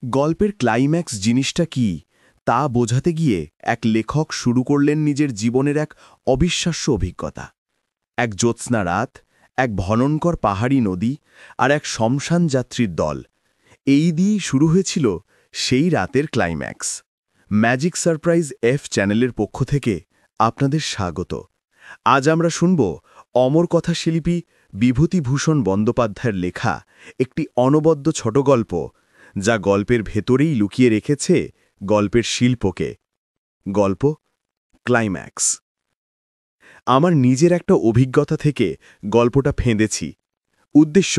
গল্পের ক্লাইম্যাক্স জিনিসটা কি তা বোঝাতে গিয়ে এক লেখক শুরু করলেন নিজের জীবনের এক অবিশ্বাস্য অভিজ্ঞতা। এক জ্যোৎস্না রাত, এক ভয়ঙ্কর পাহাড়ি নদী আর এক শ্মশান যাত্রীর দল, এই দিয়েই শুরু হয়েছিল সেই রাতের ক্লাইম্যাক্স। ম্যাজিক সারপ্রাইজ এফ চ্যানেলের পক্ষ থেকে আপনাদের স্বাগত। আজ আমরা শুনব অমর কথা শিল্পী বিভূতিভূষণ বন্দ্যোপাধ্যায়ের লেখা একটি অনবদ্য ছোট গল্প, যা গল্পের ভেতরেই লুকিয়ে রেখেছে গল্পের শিল্পকে। গল্প ক্লাইম্যাক্স। আমার নিজের একটা অভিজ্ঞতা থেকে গল্পটা ফেঁদেছি। উদ্দেশ্য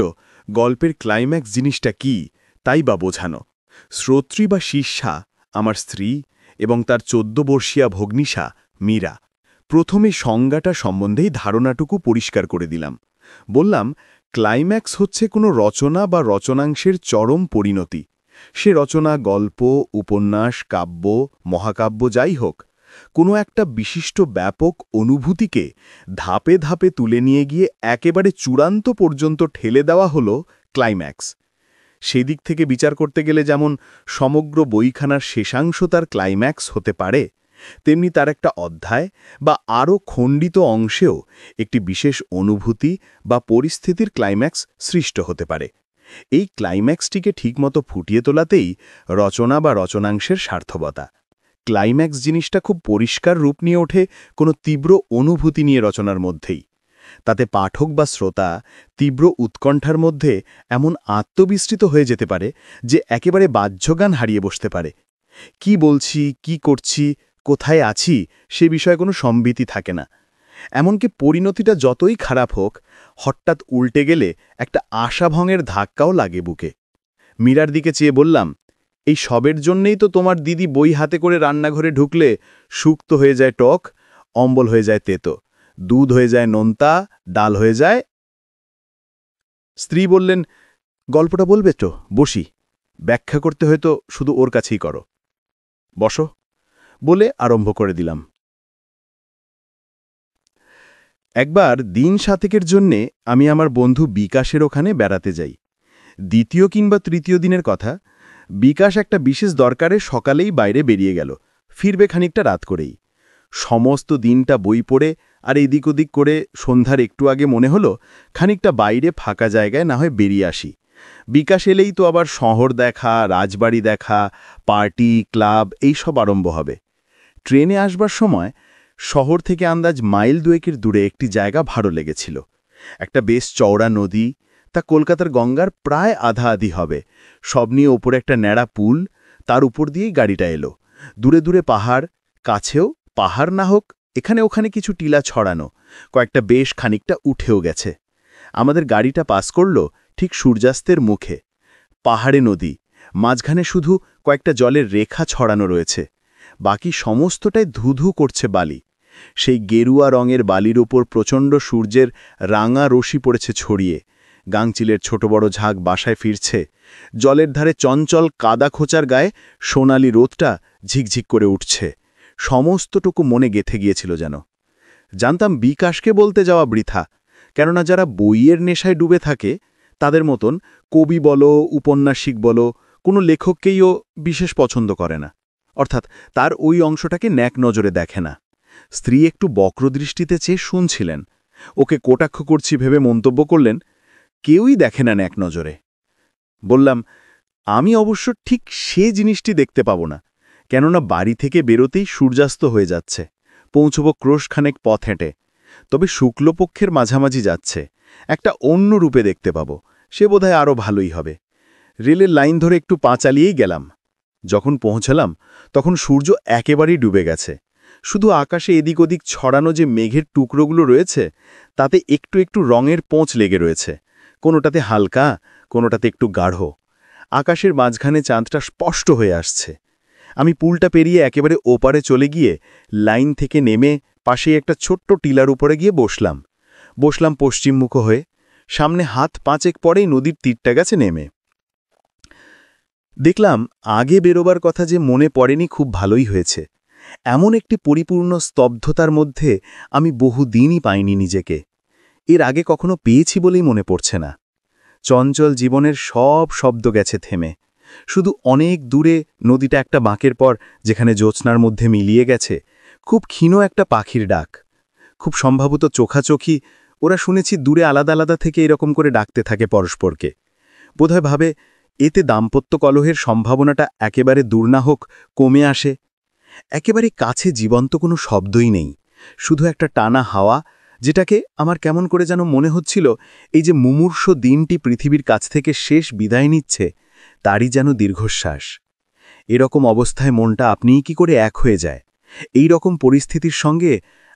গল্পের ক্লাইম্যাক্স জিনিসটা কি তাই বা বোঝানো। শ্রোত্রী বা শিষ্যা আমার স্ত্রী এবং তার 14 বর্ষীয়া ভগ্নিসা মীরা। প্রথমে সংজ্ঞাটা সম্বন্ধেই ধারণাটুকু পরিষ্কার করে দিলাম। বললাম, ক্লাইম্যাক্স হচ্ছে কোনো রচনা বা রচনাংশের চরম পরিণতি। সে রচনা গল্প, উপন্যাস, কাব্য, মহাকাব্য যাই হোক, কোনো একটা বিশিষ্ট ব্যাপক অনুভূতিকে ধাপে ধাপে তুলে নিয়ে গিয়ে একেবারে চূড়ান্ত পর্যন্ত ঠেলে দেওয়া হলো ক্লাইম্যাক্স। সেদিক থেকে বিচার করতে গেলে যেমন সমগ্র বইখানার শেষাংশ তার ক্লাইম্যাক্স হতে পারে, তেমনি তার একটা অধ্যায় বা আরও খণ্ডিত অংশেও একটি বিশেষ অনুভূতি বা পরিস্থিতির ক্লাইম্যাক্স সৃষ্ট হতে পারে। এই ক্লাইম্যাক্সটিকে ঠিকমতো ফুটিয়ে তোলাতেই রচনা বা রচনাংশের সার্থকতা। ক্লাইম্যাক্স জিনিসটা খুব পরিষ্কার রূপ নিয়ে ওঠে কোনো তীব্র অনুভূতি নিয়ে রচনার মধ্যেই। তাতে পাঠক বা শ্রোতা তীব্র উৎকণ্ঠার মধ্যে এমন আত্মবিস্তৃত হয়ে যেতে পারে যে একেবারে বাহ্যজ্ঞান হারিয়ে বসতে পারে। কি বলছি, কি করছি, কোথায় আছি সে বিষয়ে কোনো সম্বিতি থাকে না। এমনকি পরিণতিটা যতই খারাপ হোক, হঠাৎ উল্টে গেলে একটা আশাভঙ্গের ধাক্কাও লাগে বুকে। মীরার দিকে চেয়ে বললাম, এই সবের জন্যেই তো তোমার দিদি বই হাতে করে রান্নাঘরে ঢুকলে শুক্তো হয়ে যায় টক, অম্বল হয়ে যায় তেতো, দুধ হয়ে যায় নোনতা, ডাল হয়ে যায়। স্ত্রী বললেন, গল্পটা বলবে তো, বসি। ব্যাখ্যা করতে হয়তো শুধু ওর কাছেই করো। বসো বলে আরম্ভ করে দিলাম। একবার দিন 7 জন্যে আমি আমার বন্ধু বিকাশের ওখানে বেড়াতে যাই। দ্বিতীয় কিংবা তৃতীয় দিনের কথা। বিকাশ একটা বিশেষ দরকারে সকালেই বাইরে বেরিয়ে গেল, ফিরবে খানিকটা রাত করেই। সমস্ত দিনটা বই পড়ে আর এদিক ওদিক করে সন্ধ্যার একটু আগে মনে হলো খানিকটা বাইরে ফাঁকা জায়গায় না হয় বেরিয়ে আসি। বিকাশ এলেই তো আবার শহর দেখা, রাজবাড়ি দেখা, পার্টি, ক্লাব এইসব আরম্ভ হবে। ট্রেনে আসবার সময় শহর থেকে আন্দাজ মাইল 2 দূরে একটি জায়গা ভালো লেগেছিল। একটা বেশ চওড়া নদী, তা কলকাতার গঙ্গার প্রায় আধা আধি হবে। সব নিয়ে ওপরে একটা ন্যাড়া পুল, তার উপর দিয়েই গাড়িটা এলো। দূরে দূরে পাহাড়, কাছেও পাহাড় না হোক এখানে ওখানে কিছু টিলা ছড়ানো, কয়েকটা বেশ খানিকটা উঠেও গেছে। আমাদের গাড়িটা পাস করল ঠিক সূর্যাস্তের মুখে। পাহাড়ে নদী, মাঝখানে শুধু কয়েকটা জলের রেখা ছড়ানো রয়েছে, বাকি সমস্তটাই ধুধু করছে বালি। সেই গেরুয়া রঙের বালির উপর প্রচণ্ড সূর্যের রাঙা রশি পড়েছে ছড়িয়ে। গাংচিলের ছোট বড় ঝাঁক বাসায় ফিরছে। জলের ধারে চঞ্চল কাদা খোঁচার গায়ে সোনালি রোদটা ঝিকঝিক করে উঠছে। সমস্তটুকু মনে গেঁথে গিয়েছিল যেন। জানতাম বিকাশকে বলতে যাওয়া বৃথা, কেননা যারা বইয়ের নেশায় ডুবে থাকে তাদের মতন কবি বলো, উপন্যাসিক বলো, কোনো লেখককেইও বিশেষ পছন্দ করে না, অর্থাৎ তার ওই অংশটাকে ন্যাক নজরে দেখে না। স্ত্রী একটু বক্রদৃষ্টিতে চেয়ে শুনছিলেন। ওকে কটাক্ষ করছি ভেবে মন্তব্য করলেন, কেউই দেখে না ন্যাক নজরে। বললাম, আমি অবশ্য ঠিক সে জিনিসটি দেখতে পাব না, কেননা বাড়ি থেকে বেরোতেই সূর্যাস্ত হয়ে যাচ্ছে। পৌঁছব ক্রোশখানেক পথ হেঁটে, তবে শুক্লপক্ষের মাঝামাঝি যাচ্ছে। একটা অন্য রূপে দেখতে পাব, সে বোধহয় আরও ভালোই হবে। রেলের লাইন ধরে একটু পা চালিয়েই গেলাম। যখন পৌঁছলাম তখন সূর্য একেবারেই ডুবে গেছে। শুধু আকাশে এদিক ওদিক ছড়ানো যে মেঘের টুকরোগুলো রয়েছে তাতে একটু একটু রঙের পোঁচ লেগে রয়েছে, কোনোটাতে হালকা, কোনোটাতে একটু গাঢ়। আকাশের মাঝখানে চাঁদটা স্পষ্ট হয়ে আসছে। আমি পুলটা পেরিয়ে একেবারে ওপারে চলে গিয়ে লাইন থেকে নেমে পাশেই একটা ছোট্ট টিলার উপরে গিয়ে বসলাম পশ্চিমমুখ হয়ে। সামনে হাত 5 পরেই নদীর তীরটা গেছে নেমে। দেখলাম আগে বেরোবার কথা যে মনে পড়েনি খুব ভালোই হয়েছে। এমন একটি পরিপূর্ণ স্তব্ধতার মধ্যে আমি বহুদিনই পাইনি নিজেকে। এর আগে কখনো পেয়েছি বলেই মনে পড়ছে না। চঞ্চল জীবনের সব শব্দ গেছে থেমে। শুধু অনেক দূরে নদীটা একটা বাঁকের পর যেখানে জ্যোৎস্নার মধ্যে মিলিয়ে গেছে খুব ক্ষীণ একটা পাখির ডাক। খুব সম্ভবত চোখাচোখি ওরা শুনেছি দূরে আলাদা আলাদা থেকে এরকম করে ডাকতে থাকে পরস্পরকে। বোধহয় ভাবে এতে দাম্পত্য কলহের সম্ভাবনাটা একেবারে দূর না হোক কমে আসে। একেবারে কাছে জীবন্ত কোনো শব্দই নেই, শুধু একটা টানা হাওয়া, যেটাকে আমার কেমন করে যেন মনে হচ্ছিল এই যে মুমূর্ষ দিনটি পৃথিবীর কাছ থেকে শেষ বিদায় নিচ্ছে তারই যেন দীর্ঘশ্বাস। এরকম অবস্থায় মনটা আপনিই কি করে এক হয়ে যায়। এই রকম পরিস্থিতির সঙ্গে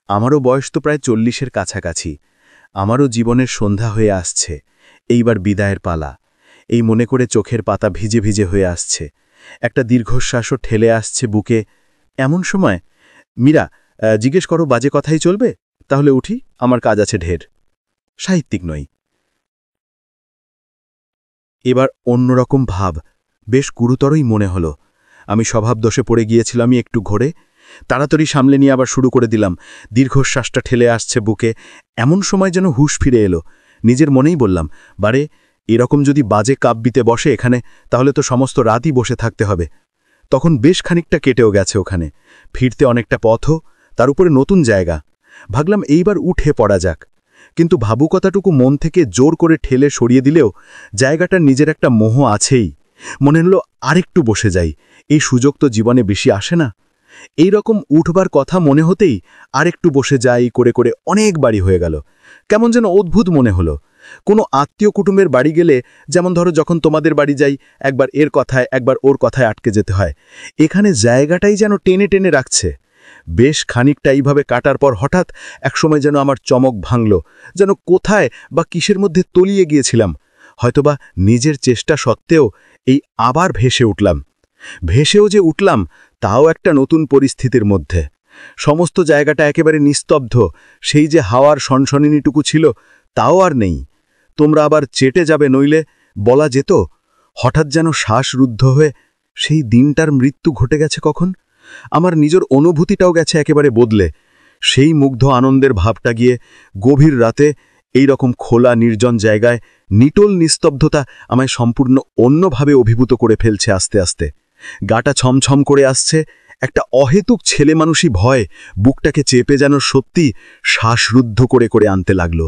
আমারও বয়স তো প্রায় 40-এর কাছাকাছি। আমারও জীবনের সন্ধ্যা হয়ে আসছে, এইবার বিদায়ের পালা। এই মনে করে চোখের পাতা ভিজে ভিজে হয়ে আসছে, একটা দীর্ঘশ্বাসও ঠেলে আসছে বুকে। এমন সময়, মীরা, জিজ্ঞেস করো বাজে কথাই চলবে? তাহলে উঠি, আমার কাজ আছে ঢের। সাহিত্যিক নই। এবার অন্যরকম ভাব, বেশ গুরুতরই মনে হলো। আমি স্বভাবদোষে পড়ে গিয়েছিলামই একটু ঘোরে, তাড়াতাড়ি সামলে নিয়ে আবার শুরু করে দিলাম। দীর্ঘশ্বাসটা ঠেলে আসছে বুকে। এমন সময় যেন হুঁশ ফিরে এলো। নিজের মনেই বললাম, বারে, এরকম যদি বাজে কাব্যিতে বসে এখানে, তাহলে তো সমস্ত রাতই বসে থাকতে হবে। তখন বেশ খানিকটা কেটেও গেছে ওখানে, ফিরতে অনেকটা পথও, তার উপরে নতুন জায়গা। ভাবলাম এইবার উঠে পড়া যাক, কিন্তু ভাবুকতাটুকু মন থেকে জোর করে ঠেলে সরিয়ে দিলেও জায়গাটার নিজের একটা মোহ আছেই। মনে হলো আরেকটু বসে যাই, এই সুযোগ তো জীবনে বেশি আসে না। এই রকম উঠবার কথা মনে হতেই আরেকটু বসে যাই করে করে অনেক বাড়ি হয়ে গেল। কেমন যেন অদ্ভুত মনে হলো। কোনো আত্মীয় কুটুম্বের বাড়ি গেলে যেমন ধরো যখন তোমাদের বাড়ি যাই, একবার এর কথায় একবার ওর কথায় আটকে যেতে হয়, এখানে জায়গাটাই যেন টেনে টেনে রাখছে। বেশ খানিকটা এইভাবে কাটার পর হঠাৎ একসময় যেন আমার চমক ভাঙল, যেন কোথায় বা কিসের মধ্যে তলিয়ে গিয়েছিলাম। হয়তোবা নিজের চেষ্টা সত্ত্বেও এই আবার ভেসে উঠলাম। ভেসেও যে উঠলাম তাও একটা নতুন পরিস্থিতির মধ্যে। সমস্ত জায়গাটা একেবারে নিস্তব্ধ, সেই যে হাওয়ার সনসনিটুকু ছিল তাও আর নেই। তোমরা আবার চেটে যাবে নইলে বলা যেত। হঠাৎ যেন শ্বাসরুদ্ধ হয়ে সেই দিনটার মৃত্যু ঘটে গেছে কখন। আমার নিজের অনুভূতিটাও গেছে একেবারে বদলে। সেই মুগ্ধ আনন্দের ভাবটা গিয়ে গভীর রাতে এই রকম খোলা নির্জন জায়গায় নিটোল নিস্তব্ধতা আমায় সম্পূর্ণ অন্যভাবে অভিভূত করে ফেলছে। আস্তে আস্তে গাটা ছমছম করে আসছে, একটা অহেতুক ছেলেমানুষি ভয় বুকটাকে চেপে যেন সত্যি শ্বাসরুদ্ধ করে করে আনতে লাগল।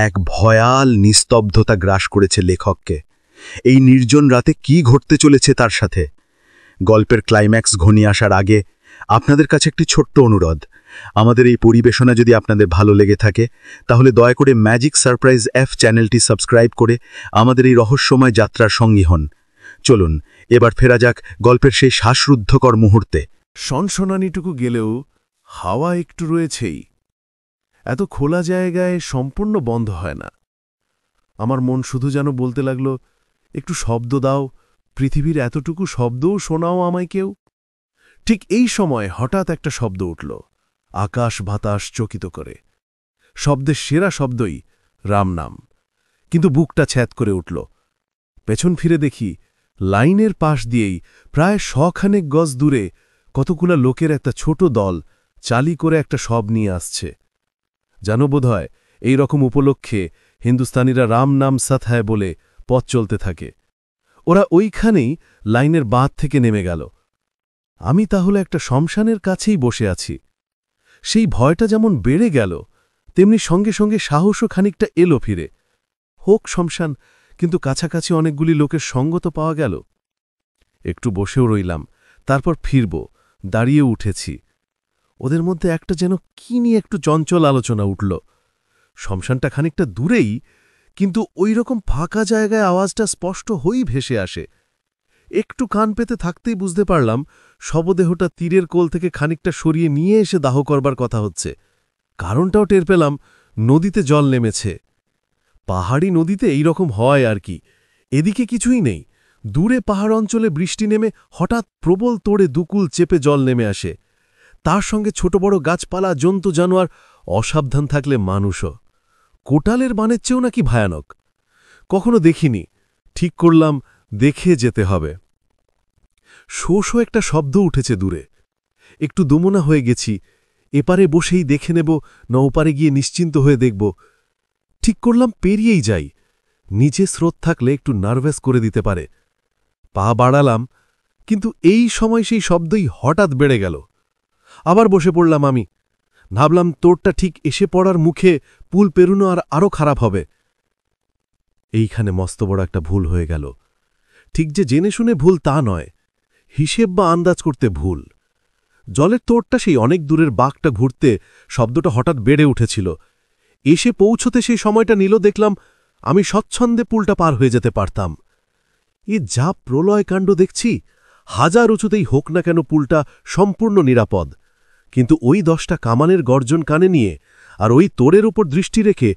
এক ভয়াল নিস্তব্ধতা গ্রাস করেছে লেখককে। এই নির্জন রাতে কি ঘটতে চলেছে তার সাথে। গল্পের ক্লাইম্যাক্স ঘনিয়ে আসার আগে আপনাদের কাছে একটি ছোট্ট অনুরোধ। আমাদের এই পরিবেশনা যদি আপনাদের ভালো লেগে থাকে তাহলে দয়া করে ম্যাজিক সারপ্রাইজ এফ চ্যানেলটি সাবস্ক্রাইব করে আমাদের এই রহস্যময় যাত্রার সঙ্গী হন। চলুন এবার ফেরা যাক গল্পের সেই শ্বাসরুদ্ধকর মুহূর্তে। সনসনানিটুকু গেলেও হাওয়া একটু রয়েছেই। এত খোলা জায়গায় সম্পূর্ণ বন্ধ হয় না। আমার মন শুধু যেন বলতে লাগল, একটু শব্দ দাও, পৃথিবীর এতটুকু শব্দও শোনাও আমায় কেউ। ঠিক এই সময় হঠাৎ একটা শব্দ উঠল, আকাশ বাতাস চকিত করে। শব্দের সেরা শব্দই রাম নাম। কিন্তু বুকটা ছ্যাদ করে উঠল। পেছন ফিরে দেখি লাইনের পাশ দিয়েই প্রায় 100 গজ দূরে কতগুলা লোকের একটা ছোট দল চালি করে একটা শব নিয়ে আসছে। জানো বোধহয় এই রকম উপলক্ষে হিন্দুস্তানিরা রাম নাম সাথ হ্যায় বলে পথ চলতে থাকে। ওরা ওইখানেই লাইনের বাঁধ থেকে নেমে গেল। আমি তাহলে একটা শ্মশানের কাছেই বসে আছি। সেই ভয়টা যেমন বেড়ে গেল, তেমনি সঙ্গে সঙ্গে সাহসও খানিকটা এলো ফিরে। হোক শ্মশান, কিন্তু কাছাকাছি অনেকগুলি লোকের সঙ্গ তো পাওয়া গেল। একটু বসেও রইলাম, তারপর ফিরব। দাঁড়িয়ে উঠেছি। ওদের মধ্যে একটা যেন কি নিয়ে একটু চঞ্চল আলোচনা উঠল। শ্মশানটা খানিকটা দূরেই, কিন্তু ওই রকম ফাঁকা জায়গায় আওয়াজটা স্পষ্ট হয়েই ভেসে আসে। একটু কান পেতে থাকতেই বুঝতে পারলাম শবদেহটা তীরের কোল থেকে খানিকটা সরিয়ে নিয়ে এসে দাহ করবার কথা হচ্ছে। কারণটাও টের পেলাম, নদীতে জল নেমেছে। পাহাড়ি নদীতে এই রকম হয় আর কি। এদিকে কিছুই নেই। দূরে পাহাড় অঞ্চলে বৃষ্টি নেমে হঠাৎ প্রবল তোড়ে দুকুল চেপে জল নেমে আসে। তার সঙ্গে ছোট বড় গাছপালা, জন্তু জানোয়ার, অসাবধান থাকলে মানুষও। কোটালের বানের চেয়েও নাকি ভয়ানক। কখনো দেখিনি, ঠিক করলাম দেখে যেতে হবে। শো শো একটা শব্দ উঠেছে দূরে। একটু দোমনা হয়ে গেছি, এপারে বসেই দেখে নেব না ওপারে গিয়ে নিশ্চিন্ত হয়ে দেখব। ঠিক করলাম পেরিয়েই যাই, নিচে স্রোত থাকলে একটু নার্ভাস করে দিতে পারে। পা বাড়ালাম, কিন্তু এই সময় সেই শব্দই হঠাৎ বেড়ে গেল। আবার বসে পড়লাম আমি। ভাবলাম তোরটা ঠিক এসে পড়ার মুখে পুল পেরুনো আরও খারাপ হবে। এইখানে মস্ত বড় একটা ভুল হয়ে গেল। ঠিক যে জেনে শুনে ভুল তা নয়, হিসেব বা আন্দাজ করতে ভুল। জলের তোড়টা সেই অনেক দূরের বাঁকটা ঘুরতে শব্দটা হঠাৎ বেড়ে উঠেছিল। এসে পৌঁছতে সেই সময়টা নিল, দেখলাম আমি স্বচ্ছন্দে পুলটা পার হয়ে যেতে পারতাম। এ যা প্রলয়কাণ্ড দেখছি! হাজার উঁচুতেই হোক না কেন পুলটা সম্পূর্ণ নিরাপদ, কিন্তু ওই 10টা কামানের গর্জন কানে নিয়ে আর ওই তোড়ের ওপর দৃষ্টি রেখে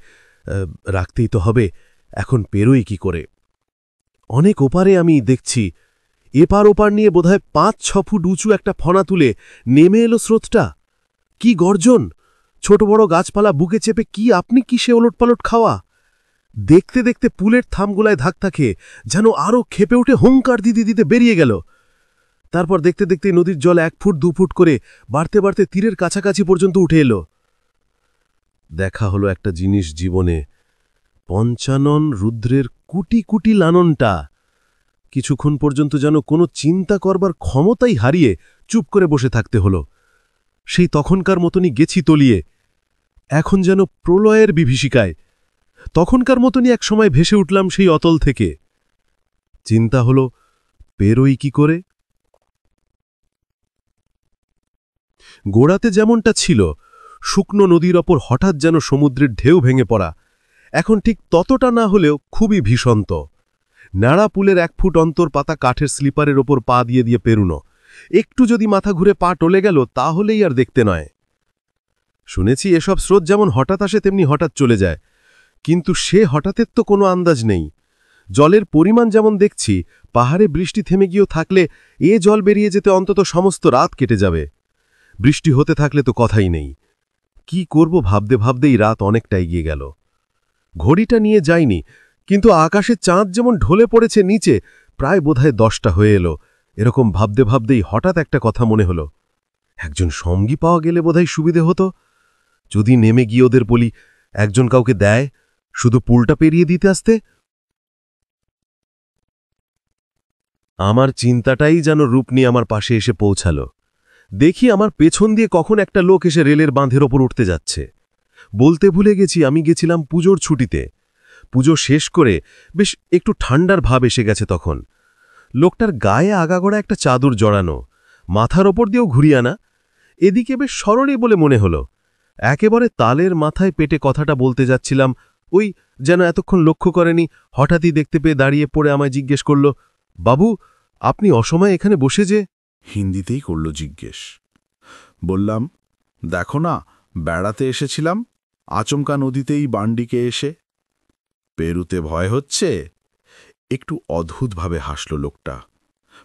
রাখতেই তো হবে, এখন পেরোই কি করে। অনেক ওপারে আমি দেখছি, এপার ওপার নিয়ে বোধহয় 5-6 ফুট উঁচু একটা ফনা তুলে নেমে এলো স্রোতটা। কি গর্জন! ছোট বড় গাছপালা বুকে চেপে কি আপনি কিসে ওলটপালট খাওয়া! দেখতে দেখতে পুলের থামগুলায় ধাক্কা খেয়ে যেন আরও ক্ষেপে উঠে হুঙ্কার দিতে দিতে বেরিয়ে গেল। তারপর দেখতে দেখতে নদীর জল 1 ফুট 2 ফুট করে বাড়তে বাড়তে তীরের কাছাকাছি পর্যন্ত উঠে এলো। দেখা হলো একটা জিনিস জীবনে, পঞ্চানন রুদ্রের কুটি কুটি লালনটা। কিছুক্ষণ পর্যন্ত যেন কোনো চিন্তা করবার ক্ষমতাই হারিয়ে চুপ করে বসে থাকতে হলো। সেই তখনকার মতনই গেছি তলিয়ে, এখন যেন প্রলয়ের বিভীষিকায়। তখনকার মতনই এক সময় ভেসে উঠলাম সেই অতল থেকে। চিন্তা হলো, পেরোই কি করে। গোড়াতে যেমনটা ছিল, শুকনো নদীর ওপর হঠাৎ যেন সমুদ্রের ঢেউ ভেঙে পড়া, এখন ঠিক ততটা না হলেও খুবই ভীষন্ত। ন্যাড়া পুলের 1 ফুট অন্তর পাতা কাঠের স্লিপারের ওপর পা দিয়ে দিয়ে পেরুনো, একটু যদি মাথা ঘুরে পা টলে গেল তাহলেই আর দেখতে নয়। শুনেছি এসব স্রোত যেমন হঠাৎ আসে তেমনি হঠাৎ চলে যায়, কিন্তু সে হঠাৎের তো কোনো আন্দাজ নেই। জলের পরিমাণ যেমন দেখছি, পাহাড়ে বৃষ্টি থেমে গিয়েও থাকলে এ জল বেরিয়ে যেতে অন্তত সমস্ত রাত কেটে যাবে। বৃষ্টি হতে থাকলে তো কথাই নেই। কি করব ভাবতে ভাবতেই রাত অনেকটা এগিয়ে গেল। ঘড়িটা নিয়ে যাইনি, কিন্তু আকাশে চাঁদ যেমন ঢলে পড়েছে নিচে, প্রায় বোধহয় 10টা হয়ে এলো। এরকম ভাবতে ভাবতেই হঠাৎ একটা কথা মনে হলো, একজন সঙ্গী পাওয়া গেলে বোধহয় সুবিধে হতো। যদি নেমে গিয়ে ওদের বলি একজন কাউকে দেয়, শুধু পুলটা পেরিয়ে দিতে আসতে। আমার চিন্তাটাই যেন রূপ নিয়ে আমার পাশে এসে পৌঁছালো। দেখি আমার পেছন দিয়ে কখন একটা লোক এসে রেলের বাঁধের ওপর উঠতে যাচ্ছে। বলতে ভুলে গেছি, আমি গেছিলাম পুজোর ছুটিতে। পুজো শেষ করে বেশ একটু ঠান্ডার ভাব এসে গেছে তখন। লোকটার গায়ে আগাগোড়া একটা চাদর জড়ানো, মাথার ওপর দিয়েও ঘুরিয়ানা। এদিকে বেশ সরলই বলে মনে হলো। একেবারে তালের মাথায় পেটে কথাটা বলতে যাচ্ছিলাম, ওই যেন এতক্ষণ লক্ষ্য করেনি, হঠাৎই দেখতে পেয়ে দাঁড়িয়ে পড়ে আমায় জিজ্ঞেস করল, বাবু, আপনি অসময়ে এখানে বসে যে? হিন্দিতেই করল জিজ্ঞেস। বললাম, দেখো না, বেড়াতে এসেছিলাম, আচমকা নদীতেই বান্ডিকে এসে। পেরুতে ভয় হচ্ছে? একটু অদ্ভুতভাবে হাসল লোকটা।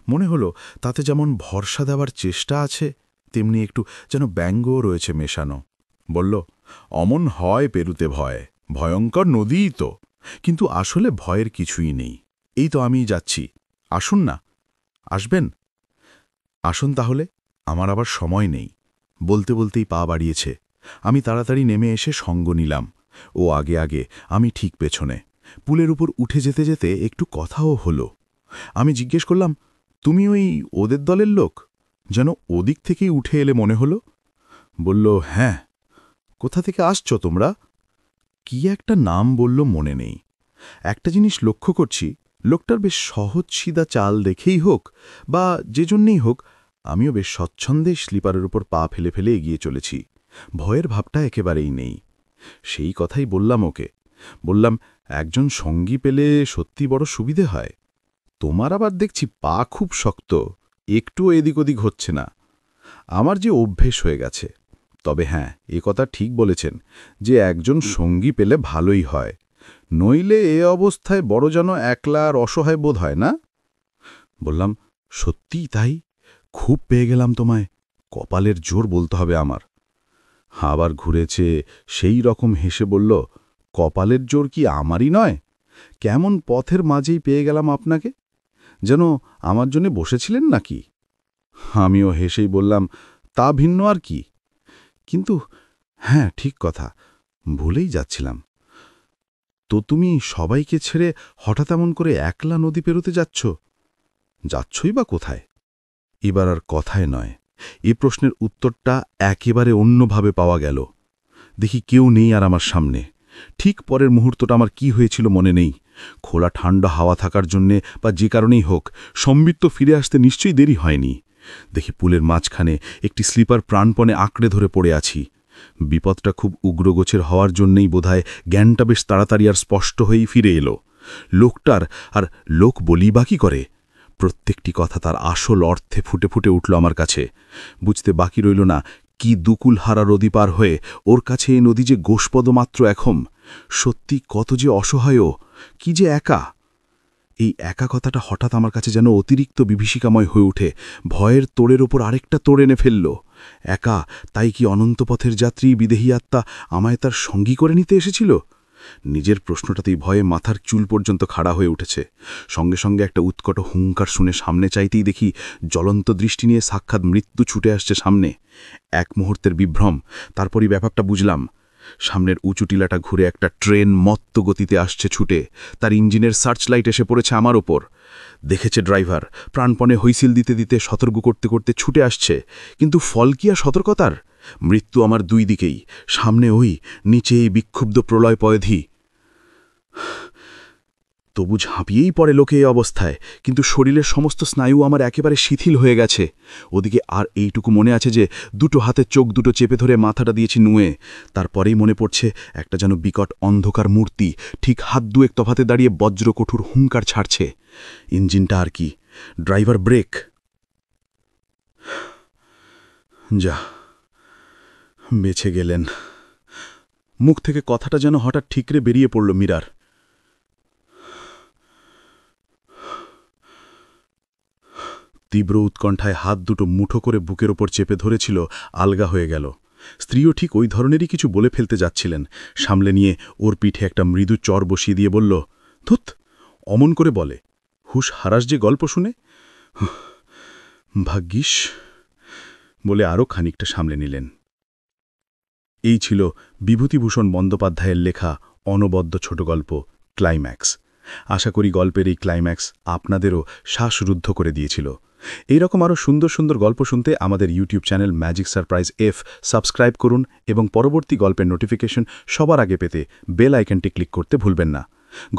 মনে হলো তাতে যেমন ভরসা দেওয়ার চেষ্টা আছে, তেমনি একটু যেন ব্যঙ্গও রয়েছে মেশানো। বলল, অমন হয় পেরুতে ভয়, ভয়ঙ্কর নদীই তো, কিন্তু আসলে ভয়ের কিছুই নেই। এই তো আমিই যাচ্ছি, আসুন না। আসবেন? আসুন তাহলে, আমার আবার সময় নেই। বলতে বলতেই পা বাড়িয়েছে। আমি তাড়াতাড়ি নেমে এসে সঙ্গ নিলাম। ও আগে আগে, আমি ঠিক পেছনে। পুলের উপর উঠে যেতে যেতে একটু কথাও হলো। আমি জিজ্ঞেস করলাম, তুমি ওই ওদের দলের লোক? যেন ওদিক থেকেই উঠে এলে মনে হলো। বলল, হ্যাঁ। কোথা থেকে আসছো তোমরা? কি একটা নাম বলল, মনে নেই। একটা জিনিস লক্ষ্য করছি, লোকটার বেশ সহজ সিধা চাল দেখেই হোক বা যে জন্যেই হোক, আমিও বেশ স্বচ্ছন্দে স্লিপারের উপর পা ফেলে ফেলে এগিয়ে চলেছি। ভয়ের ভাবটা একেবারেই নেই। সেই কথাই বললাম ওকে। বললাম, একজন সঙ্গী পেলে সত্যি বড় সুবিধে হয়। তোমার আবার দেখছি পা খুব শক্ত, একটুও এদিক ওদিক হচ্ছে না। আমার যে অভ্যেস হয়ে গেছে। তবে হ্যাঁ, এ কথা ঠিক বলেছেন যে একজন সঙ্গী পেলে ভালোই হয়, নইলে এ অবস্থায় বড় যেন একলা আর অসহায় বোধ হয় না? বললাম, সত্যিই তাই, খুব পেয়ে গেলাম তোমায়, কপালের জোর বলতে হবে আমার। আবার ঘুরেছে, সেই রকম হেসে বলল, কপালের জোর কি আমারই নয়? কেমন পথের মাঝেই পেয়ে গেলাম আপনাকে, যেন আমার জন্য বসেছিলেন নাকি? আমিও হেসেই বললাম, তা ভিন্ন আর কি, কিন্তু হ্যাঁ, ঠিক কথা, ভুলেই যাচ্ছিলাম। তো তুমি সবাইকে ছেড়ে হঠাৎ এমন করে একলা নদী পেরোতে যাচ্ছ? যাচ্ছই বা কোথায়? এবার আর কথায় নয়, এ প্রশ্নের উত্তরটা একেবারে অন্যভাবে পাওয়া গেল। দেখি কেউ নেই আর আমার সামনে। ঠিক পরের মুহূর্তটা আমার কি হয়েছিল মনে নেই। খোলা ঠান্ডা হাওয়া থাকার জন্যে বা যে কারণেই হোক, সম্বিত ফিরে আসতে নিশ্চয়ই দেরি হয়নি। দেখি পুলের মাঝখানে একটি স্লিপার প্রাণপণে আঁকড়ে ধরে পড়ে আছি। বিপদটা খুব উগ্রগোছের হওয়ার জন্যেই বোধহয় জ্ঞানটা বেশ তাড়াতাড়ি আর স্পষ্ট হয়েই ফিরে এলো। লোকটার আর লোক বলি বা কি করে? প্রত্যেকটি কথা তার আসল অর্থে ফুটে ফুটে উঠল আমার কাছে। বুঝতে বাকি রইল না কি দুকুল হারা নদী পার হয়ে ওর কাছে এই নদী যে গোষ্পদ মাত্র এখন। সত্যি কত যে অসহায়, কি যে একা। এই একা কথাটা হঠাৎ আমার কাছে যেন অতিরিক্ত বিভীষিকাময় হয়ে উঠে ভয়ের তোড়ের ওপর আরেকটা তোড় এনে ফেলল। একা, তাই কি অনন্তপথের যাত্রী বিদেহী আত্মা আমায় তার সঙ্গী করে নিতে এসেছিল? নিজের প্রশ্নটাতেই ভয়ে মাথার চুল পর্যন্ত খাড়া হয়ে উঠেছে। সঙ্গে সঙ্গে একটা উৎকট হুঙ্কার শুনে সামনে চাইতেই দেখি জ্বলন্ত দৃষ্টি নিয়ে সাক্ষাৎ মৃত্যু ছুটে আসছে সামনে। এক মুহূর্তের বিভ্রম, তারপরই ব্যাপারটা বুঝলাম। সামনের উঁচু টিলাটা ঘুরে একটা ট্রেন মত্ত গতিতে আসছে ছুটে। তার ইঞ্জিনের সার্চলাইট এসে পড়েছে আমার ওপর। দেখেছে ড্রাইভার, প্রাণপণে হুইসিল দিতে দিতে সতর্ক করতে করতে ছুটে আসছে। কিন্তু ফল কি আর সতর্কতার? মৃত্যু আমার দুই দিকেই, সামনে ওই, নিচে এই বিক্ষুব্ধ প্রলয় পয়ধি। তবু ঝাঁপিয়েই পড়ে লোকে এই অবস্থায়, কিন্তু শরীরের সমস্ত স্নায়ু আমার একেবারে শিথিল হয়ে গেছে। ওদিকে আর এইটুকু মনে আছে যে দুটো হাতে চোখ দুটো চেপে ধরে মাথাটা দিয়েছি নুয়ে। তারপরেই মনে পড়ছে একটা যেন বিকট অন্ধকার মূর্তি ঠিক হাত দুয়েক তফাতে দাঁড়িয়ে বজ্রকঠোর হুঙ্কার ছাড়ছে। ইঞ্জিনটা আর কি, ড্রাইভার ব্রেক। যা, বেঁচে গেলেন। মুখ থেকে কথাটা যেন হঠাৎ ঠিকরে বেরিয়ে পড়ল মীরার। তীব্র উৎকণ্ঠায় হাত দুটো মুঠো করে বুকের ওপর চেপে ধরেছিল, আলগা হয়ে গেল। স্ত্রীও ঠিক ওই ধরনেরই কিছু বলে ফেলতে যাচ্ছিলেন। সামলে নিয়ে ওর পিঠে একটা মৃদু চর বসিয়ে দিয়ে বলল, ধুৎ, অমন করে বলে, হুশ হারাস যে গল্প শুনে। ভাগ্যিস, বলে আরও খানিকটা সামলে নিলেন। এই ছিল বিভূতিভূষণ বন্দ্যোপাধ্যায়ের লেখা অনবদ্য ছোট গল্প ক্লাইম্যাক্স। আশা করি গল্পের এই ক্লাইম্যাক্স আপনাদেরও শ্বাসরুদ্ধ করে দিয়েছিল। এইরকম আরও সুন্দর সুন্দর গল্প শুনতে আমাদের YouTube channel magic surprise F subscribe করুন এবং পরবর্তী গল্পের নোটিফিকেশন সবার আগে পেতে বেল আইকনটি ক্লিক করতে ভুলবেন না।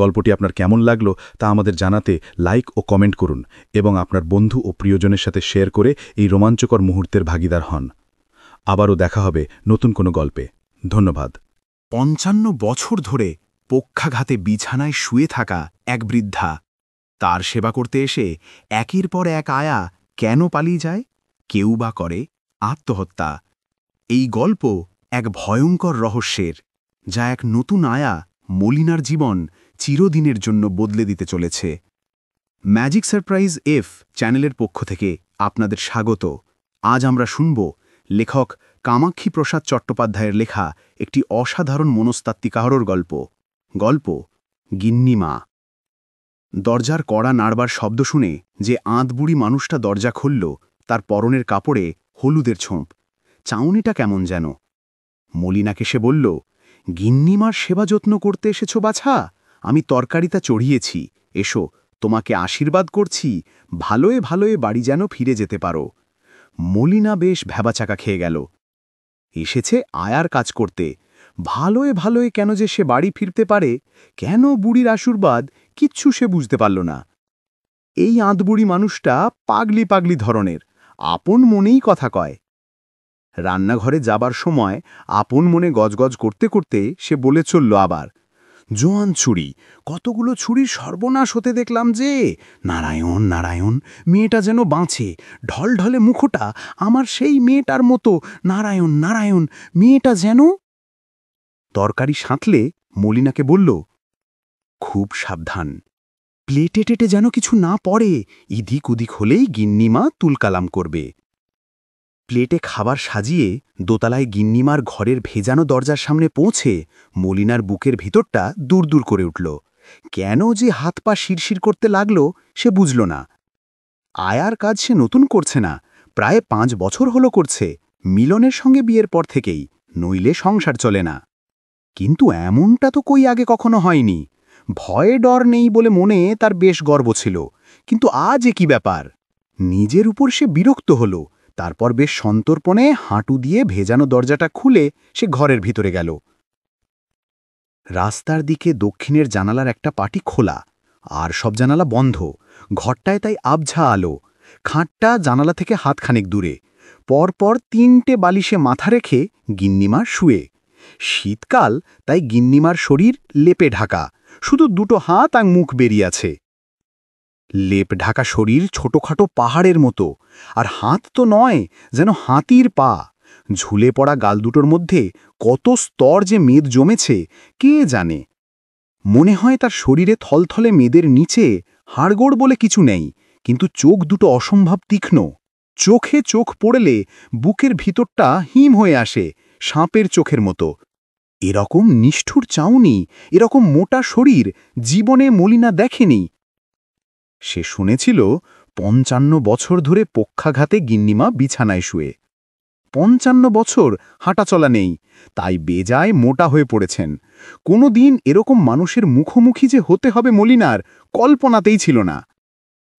গল্পটি আপনার কেমন লাগলো তা আমাদের জানাতে লাইক ও কমেন্ট করুন এবং আপনার বন্ধু ও প্রিয়জনের সাথে শেয়ার করে এই রোমাঞ্চকর মুহূর্তের ভাগিদার হন। আবারও দেখা হবে নতুন কোনো গল্পে। ধন্যবাদ। ৫৫ বছর ধরে পক্ষাঘাতে বিছানায় শুয়ে থাকা এক বৃদ্ধা, তার সেবা করতে এসে একের পর এক আয়া কেন পালিয়ে যায়? কেউ বা করে আত্মহত্যা। এই গল্প এক ভয়ঙ্কর রহস্যের, যা এক নতুন আয়া মলিনার জীবন চিরদিনের জন্য বদলে দিতে চলেছে। ম্যাজিক সারপ্রাইজ এফ চ্যানেলের পক্ষ থেকে আপনাদের স্বাগত। আজ আমরা শুনব লেখক কামাক্ষী প্রসাদ চট্টোপাধ্যায়ের লেখা একটি অসাধারণ মনস্তাত্ত্বিক আহরর গল্প গিন্নিমা। দরজার কড়া নাড়বার শব্দ শুনে যে আঁতবুড়ি মানুষটা দরজা খুলল, তার পরনের কাপড়ে হলুদের ছোঁপ। চাউনিটা কেমন যেন। মলিনাকে সে বলল, গিন্নিমার সেবা যত্ন করতে এসেছ বাছা? আমি তরকারিটা চড়িয়েছি, এসো, তোমাকে আশীর্বাদ করছি, ভালোয় ভালোয় বাড়ি যেন ফিরে যেতে পারো। মলিনা বেশ ভ্যাবাচাকা খেয়ে গেল। এসেছে আয়ার কাজ করতে, ভালোয় ভালোয় কেন যে সে বাড়ি ফিরতে পারে, কেন বুড়ির আশীর্বাদ, কিচ্ছু সে বুঝতে পারল না। এই আঁতবুড়ি মানুষটা পাগলি পাগলি ধরনের, আপন মনেই কথা কয়। রান্নাঘরে যাবার সময় আপন মনে গজগজ করতে করতে সে বলে চলল আবার, জোয়ান ছুরি, কতগুলো ছুরির সর্বনাশ হতে দেখলাম যে। নারায়ণ নারায়ণ, মেয়েটা যেন বাঁচে, ঢলঢলে মুখোটা আমার সেই মেয়েটার মতো। নারায়ণ নারায়ণ, মেয়েটা যেন। তরকারি সাঁতলে মলিনাকে বলল, খুব সাবধান, প্লেটে টেটে যেন কিছু না পড়ে, ইদিক উদিক হলেই গিন্নিমা তুলকালাম করবে। প্লেটে খাবার সাজিয়ে দোতলায় গিন্নিমার ঘরের ভেজানো দরজার সামনে পৌঁছে মলিনার বুকের ভিতরটা দূর দূর করে উঠল। কেন যে হাত পা শিরশির করতে লাগল সে বুঝল না। আয়ার কাজ সে নতুন করছে না, প্রায় 5 বছর হলো করছে, মিলনের সঙ্গে বিয়ের পর থেকেই, নইলে সংসার চলে না। কিন্তু এমনটা তো কই আগে কখনো হয়নি। ভয়ে ডর নেই বলে মনে তার বেশ গর্ব ছিল, কিন্তু আজ এ কি ব্যাপার? নিজের উপর সে বিরক্ত হল। তারপর বেশ সন্তর্পণে হাঁটু দিয়ে ভেজানো দরজাটা খুলে সে ঘরের ভিতরে গেল। রাস্তার দিকে দক্ষিণের জানালার একটা পাটি খোলা, আর সব জানালা বন্ধ। ঘরটায় তাই আবঝা আলো। খাটটা জানালা থেকে হাতখানেক দূরে। পরপর 3টে বালিশে মাথা রেখে গিন্নিমা শুয়ে। শীতকাল, তাই গিন্নিমার শরীর লেপে ঢাকা, শুধু 2টো হাত আর মুখ বেরিয়ে আছে। লেপ ঢাকা শরীর ছোটখাটো পাহাড়ের মতো, আর হাত তো নয়, যেন হাতির পা। ঝুলে পড়া গাল দুটোর মধ্যে কত স্তর যে মেদ জমেছে কে জানে। মনে হয় তার শরীরে থলথলে মেদের নিচে হাড়গোড় বলে কিছু নেই, কিন্তু চোখ দুটো অসম্ভব তীক্ষ্ণ। চোখে চোখ পড়লে বুকের ভিতরটা হিম হয়ে আসে, সাপের চোখের মতো। এরকম নিষ্ঠুর চাউনি, এরকম মোটা শরীর জীবনে মলিনা দেখেনি। সে শুনেছিল 55 বছর ধরে পক্ষাঘাতে গিন্নিমা বিছানায় শুয়ে। 55 বছর হাঁটাচলা নেই, তাই বেজায় মোটা হয়ে পড়েছেন। কোনো দিন এরকম মানুষের মুখোমুখি যে হতে হবে মলিনার কল্পনাতেই ছিল না।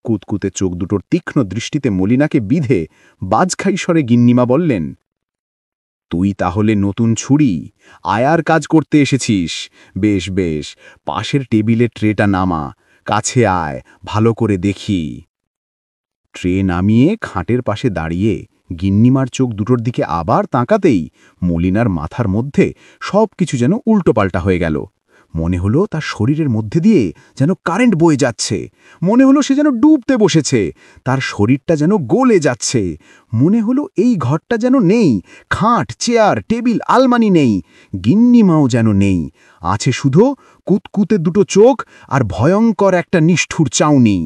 কুতকুতে চোখ দুটোর তীক্ষ্ণ দৃষ্টিতে মলিনাকে বিধে বাজখাই স্বরে গিন্নিমা বললেন, তুই তাহলে নতুন ছুরি, আয়ার কাজ করতে এসেছিস। বেশ বেশ, পাশের টেবিলে ট্রেটা নামা, কাছে আয়, ভালো করে দেখি। ট্রে নামিয়ে খাটের পাশে দাঁড়িয়ে গিন্নিমার চোখ দুটোর দিকে আবার তাকাতেই মলিনার মাথার মধ্যে সব কিছু যেন উল্টোপাল্টা হয়ে গেল। মনে হলো তার শরীরের মধ্যে দিয়ে যেন কারেন্ট বয়ে যাচ্ছে। মনে হলো সে যেন ডুবতে বসেছে, তার শরীরটা যেন গলে যাচ্ছে। মনে হলো এই ঘরটা যেন নেই, খাট, চেয়ার, টেবিল, আলমারি নেই, গিন্নিমাও যেন নেই। আছে শুধু কুতকুতে 2টো চোখ আর ভয়ঙ্কর একটা নিষ্ঠুর চাউনি।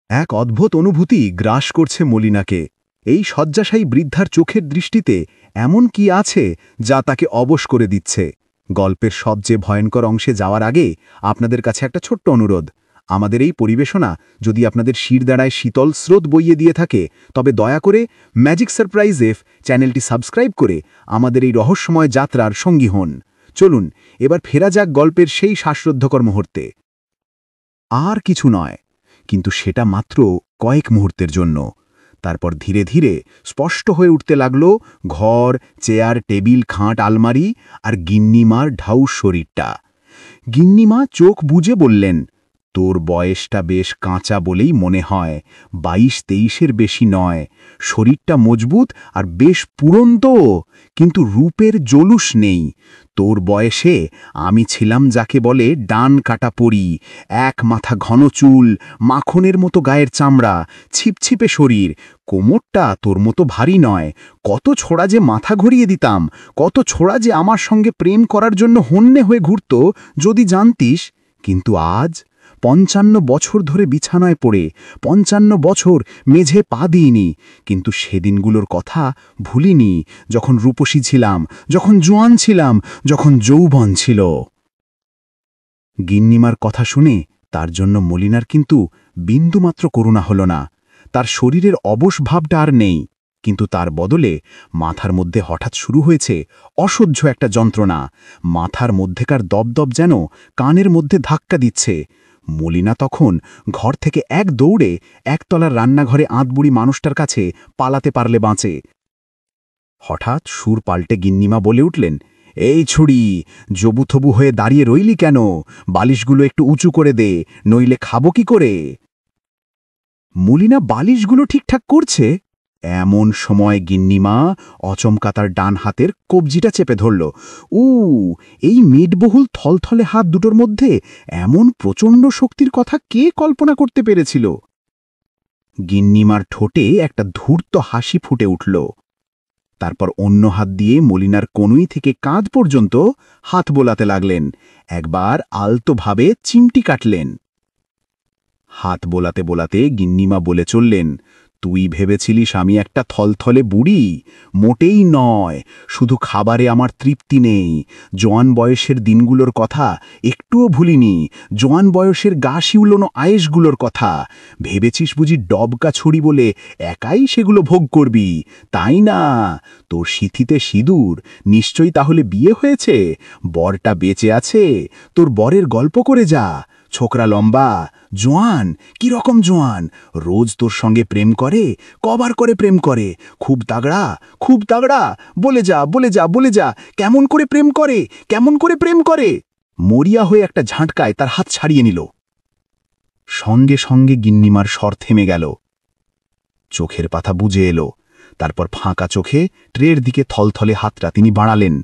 এক অদ্ভুত অনুভূতি গ্রাস করছে মলিনাকে। এই শয্যাশায়ী বৃদ্ধার চোখের দৃষ্টিতে এমন কি আছে যা তাকে অবশ করে দিচ্ছে। গল্পের সবচেয়ে ভয়ঙ্কর অংশে যাওয়ার আগে আপনাদের কাছে একটা ছোট্ট অনুরোধ। আমাদের এই পরিবেশনা যদি আপনাদের শিরদাঁড়ায় শীতল স্রোত বইয়ে দিয়ে থাকে, তবে দয়া করে ম্যাজিক সারপ্রাইজ এফ চ্যানেলটি সাবস্ক্রাইব করে আমাদের এই রহস্যময় যাত্রার সঙ্গী হন। চলুন এবার ফেরা যাক গল্পের সেই শ্বাসরুদ্ধকর মুহূর্তে। আর কিছু নয়, কিন্তু সেটা মাত্র কয়েক মুহূর্তের জন্য। তারপর ধীরে ধীরে স্পষ্ট হয়ে উঠতে লাগল ঘর, চেয়ার, টেবিল, খাট, আলমারি আর গিন্নিমার ঢাউস শরীরটা। গিন্নিমা চোখ বুজে বললেন, তোর বয়সটা বেশ কাঁচা বলেই মনে হয়, 22-23-এর বেশি নয়। শরীরটা মজবুত আর বেশ পুরন্ত, কিন্তু রূপের জলুস নেই। তোর বয়সে আমি ছিলাম যাকে বলে ডান কাটা পরি, এক মাথা ঘন চুল, মাখনের মতো গায়ের চামড়া, ছিপছিপে শরীর। কোমরটা তোর মতো ভারী নয়। কত ছোড়া যে মাথা ঘুরিয়ে দিতাম, কত ছোড়া যে আমার সঙ্গে প্রেম করার জন্য হন্যে হয়ে ঘুরত, যদি জানতিস। কিন্তু আজ 55 বছর ধরে বিছানায় পড়ে, 55 বছর মেঝে পা দিইনি, কিন্তু সেদিনগুলোর কথা ভুলিনি, যখন রূপসী ছিলাম, যখন জোয়ান ছিলাম, যখন যৌবন ছিল। গিন্নিমার কথা শুনে তার জন্য মলিনার কিন্তু বিন্দুমাত্র করুণা হল না। তার শরীরের অবশ ভাবটা আর নেই, কিন্তু তার বদলে মাথার মধ্যে হঠাৎ শুরু হয়েছে অসহ্য একটা যন্ত্রণা। মাথার মধ্যেকার দপদপ যেন কানের মধ্যে ধাক্কা দিচ্ছে। মলিনা তখন ঘর থেকে এক দৌড়ে একতলার রান্নাঘরে আঁতবুড়ি মানুষটার কাছে পালাতে পারলে বাঁচে। হঠাৎ সুর পাল্টে গিন্নিমা বলে উঠলেন, এই ছুরি, জবুথবু হয়ে দাঁড়িয়ে রইলি কেন? বালিশগুলো একটু উঁচু করে দে, নইলে খাবো কি করে? মলিনা বালিশগুলো ঠিকঠাক করছে, এমন সময় গিন্নিমা অচমকা তার ডান হাতের কবজিটা চেপে ধরল। এই মেদবহুল থলথলে হাত দুটোর মধ্যে এমন প্রচণ্ড শক্তির কথা কে কল্পনা করতে পেরেছিল? গিন্নিমার ঠোঁটে একটা ধূর্ত হাসি ফুটে উঠল। তারপর অন্য হাত দিয়ে মলিনার কনুই থেকে কাঁধ পর্যন্ত হাত বোলাতে লাগলেন। একবার আলতোভাবে চিমটি কাটলেন। হাত বোলাতে বোলাতে গিন্নিমা বলে চললেন, তুই ভেবেছিলিস আমি একটা থলথলে বুড়ি? মোটেই নয়। শুধু খাবারে আমার তৃপ্তি নেই। জোয়ান বয়সের দিনগুলোর কথা একটুও ভুলিনি, জোয়ান বয়সের গা শিউলোনো আয়েসগুলোর কথা। ভেবেছিস বুঝি ডবকা ছুরি বলে একাই সেগুলো ভোগ করবি? তাই না। তোর সিথিতে সিঁদুর, নিশ্চয়ই তাহলে বিয়ে হয়েছে, বরটা বেঁচে আছে। তোর বরের গল্প করে যা। ছোকরা লম্বা, জোয়ান, কি রকম জোয়ান, রোজ তোর সঙ্গে প্রেম করে, কবার করে প্রেম করে, খুব তাগড়া, খুব তাগড়া, বলে যা, বলে যা, বলে যা, কেমন করে প্রেম করে, কেমন করে প্রেম করে। মরিয়া হয়ে একটা ঝাঁটকায় তার হাত ছাড়িয়ে নিল। সঙ্গে সঙ্গে গিন্নিমার স্বর থেমে গেল। চোখের পাতা বুজে এলো। তারপর ফাঁকা চোখে ট্রের দিকে থলথলে হাতটা তিনি বাড়ালেন।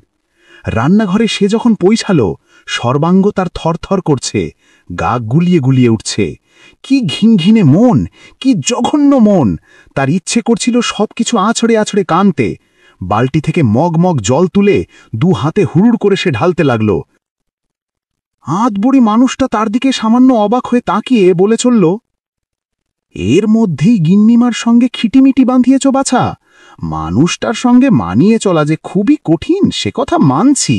রান্নাঘরে সে যখন পৌঁছালো, সর্বাঙ্গ তার থরথর করছে, গা গুলিয়ে গুলিয়ে উঠছে। কি ঘিনঘিনে মন, কি জঘন্য মন! তার ইচ্ছে করছিল সবকিছু আছড়ে আছড়ে কানতে। বালতি থেকে মগ মগ জল তুলে দু হাতে হুড়ুড় করে সে ঢালতে লাগল। আধবুড়ি মানুষটা তার দিকে সামান্য অবাক হয়ে তাকিয়ে বলে চলল, এর মধ্যেই গিন্নিমার সঙ্গে খিটিমিটি বাঁধিয়েছ বাছা। মানুষটার সঙ্গে মানিয়ে চলা যে খুবই কঠিন সে কথা মানছি,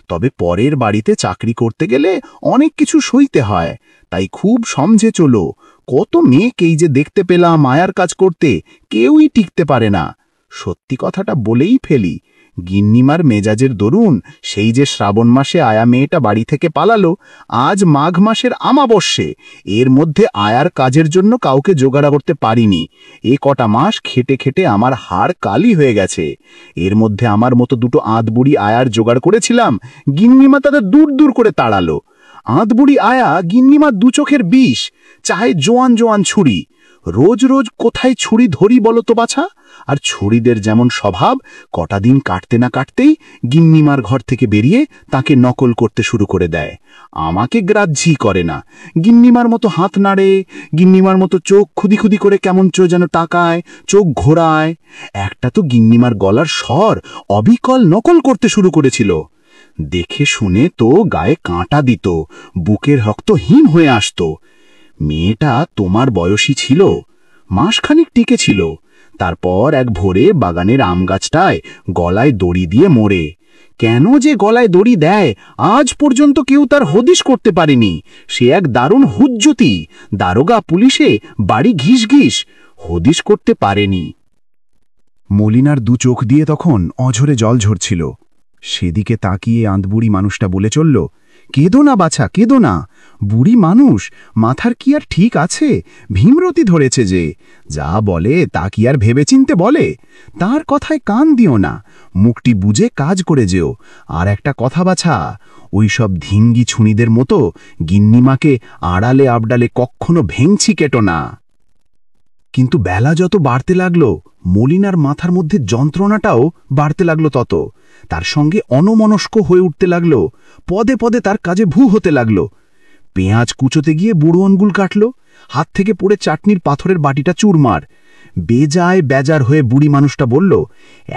তবে পরের বাড়িতে চাকরি করতে গেলে অনেক কিছু সইতে হয়, তাই খুব সমঝে চলো। কত মেয়েকেই যে দেখতে পেলাম মায়ার কাজ করতে, কেউই টিকতে পারে না। সত্যি কথাটা বলেই ফেলি, গিন্নিমার মেজাজের দরুন সেই যে শ্রাবণ মাসে আয়া মেয়েটা বাড়ি থেকে পালালো, আজ মাঘ মাসের আমাবস্যে, এর মধ্যে আয়ার কাজের জন্য কাউকে জোগাড় করতে পারিনি। এ কটা মাস খেটে খেটে আমার হাড় কালি হয়ে গেছে। এর মধ্যে আমার মতো দুটো আধবুড়ি আয়ার জোগাড় করেছিলাম, গিন্নিমা তাদের দূর দূর করে তাড়ালো। আধবুড়ি আয়া গিন্নিমা দু চোখের বিষ, চাহে জোয়ান জোয়ান ছুরি। রোজ রোজ কোথায় ছুরি ধরি বলো তো বাছা? আর ছুরিদের যেমন স্বভাব, কটা দিন কাটতে না কাটতেই গিন্নিমার ঘর থেকে বেরিয়ে তাকে নকল করতে শুরু করে দেয়। আমাকে গ্রাহ্যই করে না। গিন্নিমার মতো হাত নাড়ে, গিন্নিমার মতো চোখ খুদি খুদি করে কেমন যেন তাকায়, চোখ ঘোরায়। একটা তো গিন্নিমার গলার স্বর অবিকল নকল করতে শুরু করেছিল। দেখে শুনে তো গায়ে কাঁটা দিত, বুকের রক্ত হিম হয়ে আসত। মেয়েটা তোমার বয়সী ছিল, মাসখানিক টিকেছিল। তারপর এক ভোরে বাগানের আম গাছটায় গলায় দড়ি দিয়ে মরে। কেন যে গলায় দড়ি দেয় আজ পর্যন্ত কেউ তার হদিশ করতে পারেনি। সে এক দারুণ হুজ্জতি, দারোগা পুলিশে বাড়ি ঘিস ঘিস, হদিশ করতে পারেনি। মলিনার দু চোখ দিয়ে তখন অঝরে জল ঝরছিল। সেদিকে তাকিয়ে আঁতবুড়ি মানুষটা বলে চলল, কেঁদো না বাছা, কেঁদো না। বুড়ি মানুষ, মাথার কি আর ঠিক আছে? ভীমরতি ধরেছে যে, যা বলে তা কি আর ভেবেচিন্তে বলে? তার কথায় কান দিও না, মুখটি বুঝে কাজ করে যেও। আর একটা কথা বাছা, ওই সব ধিঙ্গি ছুনিদের মতো গিন্নিমাকে আড়ালে আবডালে কখনো ভেঙছি কেটো না। কিন্তু বেলা যত বাড়তে লাগলো, মলিনার মাথার মধ্যে যন্ত্রণাটাও বাড়তে লাগলো তত। তার সঙ্গে অনমনস্ক হয়ে উঠতে লাগলো, পদে পদে তার কাজে ভূ হতে লাগলো। পেঁয়াজ কুচোতে গিয়ে বুড়ো আঙ্গুল কাটল, হাত থেকে পড়ে চাটনির পাথরের বাটিটা চুরমার। বেজায় বেজার হয়ে বুড়ি মানুষটা বলল,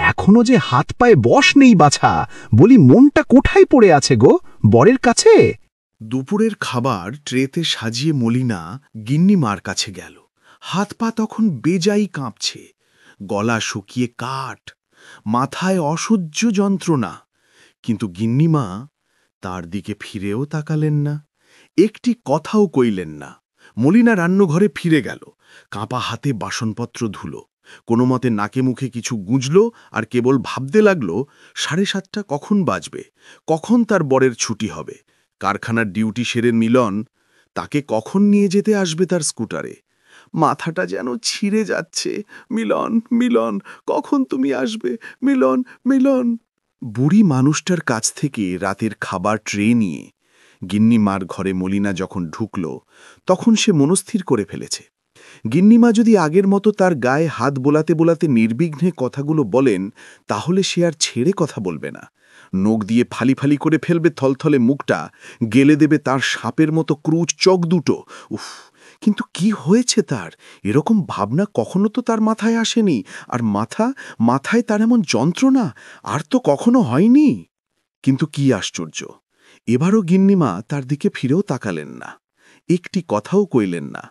এখনো যে হাত পায়ে বশ নেই বাছা, বলি মনটা কোঠায় পড়ে আছে গো, বরের কাছে? দুপুরের খাবার ট্রেতে সাজিয়ে মলিনা গিন্নিমার কাছে গেল। হাত পা তখন বেজাই কাঁপছে, গলা শুকিয়ে কাঠ, মাথায় অসহ্য যন্ত্রণা। কিন্তু গিন্নিমা তার দিকে ফিরেও তাকালেন না, একটি কথাও কইলেন না। মলিনা রান্নাঘরে ফিরে গেল, কাঁপা হাতে বাসনপত্র ধুলো, কোনো মতে নাকে মুখে কিছু গুঁজল আর কেবল ভাবতে লাগল 7:30 কখন বাজবে, কখন তার বরের ছুটি হবে, কারখানার ডিউটি সেরে মিলন তাকে কখন নিয়ে যেতে আসবে তার স্কুটারে। মাথাটা যেন ছিঁড়ে যাচ্ছে। মিলন, মিলন, কখন তুমি আসবে? মিলন, মিলন। বুড়ি মানুষটার কাছ থেকে রাতের খাবার ট্রে নিয়ে গিন্নিমার ঘরে মলিনা যখন ঢুকল, তখন সে মনস্থির করে ফেলেছে, গিন্নিমা যদি আগের মতো তার গায়ে হাত বোলাতে বোলাতে নির্বিঘ্নে কথাগুলো বলেন, তাহলে সে আর ছেড়ে কথা বলবে না। নখ দিয়ে ফালি ফালি করে ফেলবে থলথলে মুখটা, গেলে দেবে তার সাপের মতো ক্রুচ চোখ দুটো। উফ, কিন্তু কি হয়েছে তার? এরকম ভাবনা কখনো তো তার মাথায় আসেনি। আর মাথায় তার এমন যন্ত্রণা আর তো কখনো হয়নি। কিন্তু কি আশ্চর্য, এবারও গিন্নিমা তার দিকে ফিরেও তাকালেন না, একটি কথাও কইলেন না।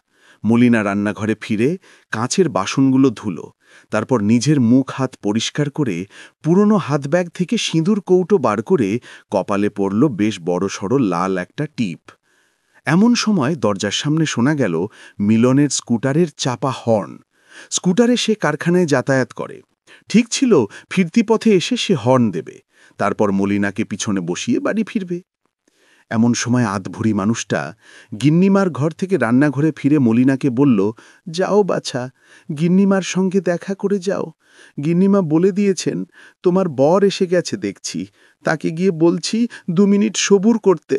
মলিনা রান্নাঘরে ফিরে কাঁচের বাসনগুলো ধুলো, তারপর নিজের মুখ হাত পরিষ্কার করে পুরনো হাতব্যাগ থেকে সিঁদুর কৌটো বার করে কপালে পড়ল বেশ বড়সড় লাল একটা টিপ। এমন সময় দরজার সামনে শোনা গেল মিলনের স্কুটারের চাপা হর্ন। স্কুটারে সে কারখানায় যাতায়াত করে, ঠিক ছিল ফিরতি পথে এসে সে হর্ন দেবে, তারপর মলিনাকে পিছনে বসিয়ে বাড়ি ফিরবে। এমন সময় আধভুরি মানুষটা গিন্নিমার ঘর থেকে রান্নাঘরে ফিরে মলিনাকে বলল, যাও বাছা, গিন্নিমার সঙ্গে দেখা করে যাও। গিন্নিমা বলে দিয়েছেন তোমার বর এসে গেছে দেখছি, তাকে গিয়ে বলছি 2 মিনিট সবুর করতে।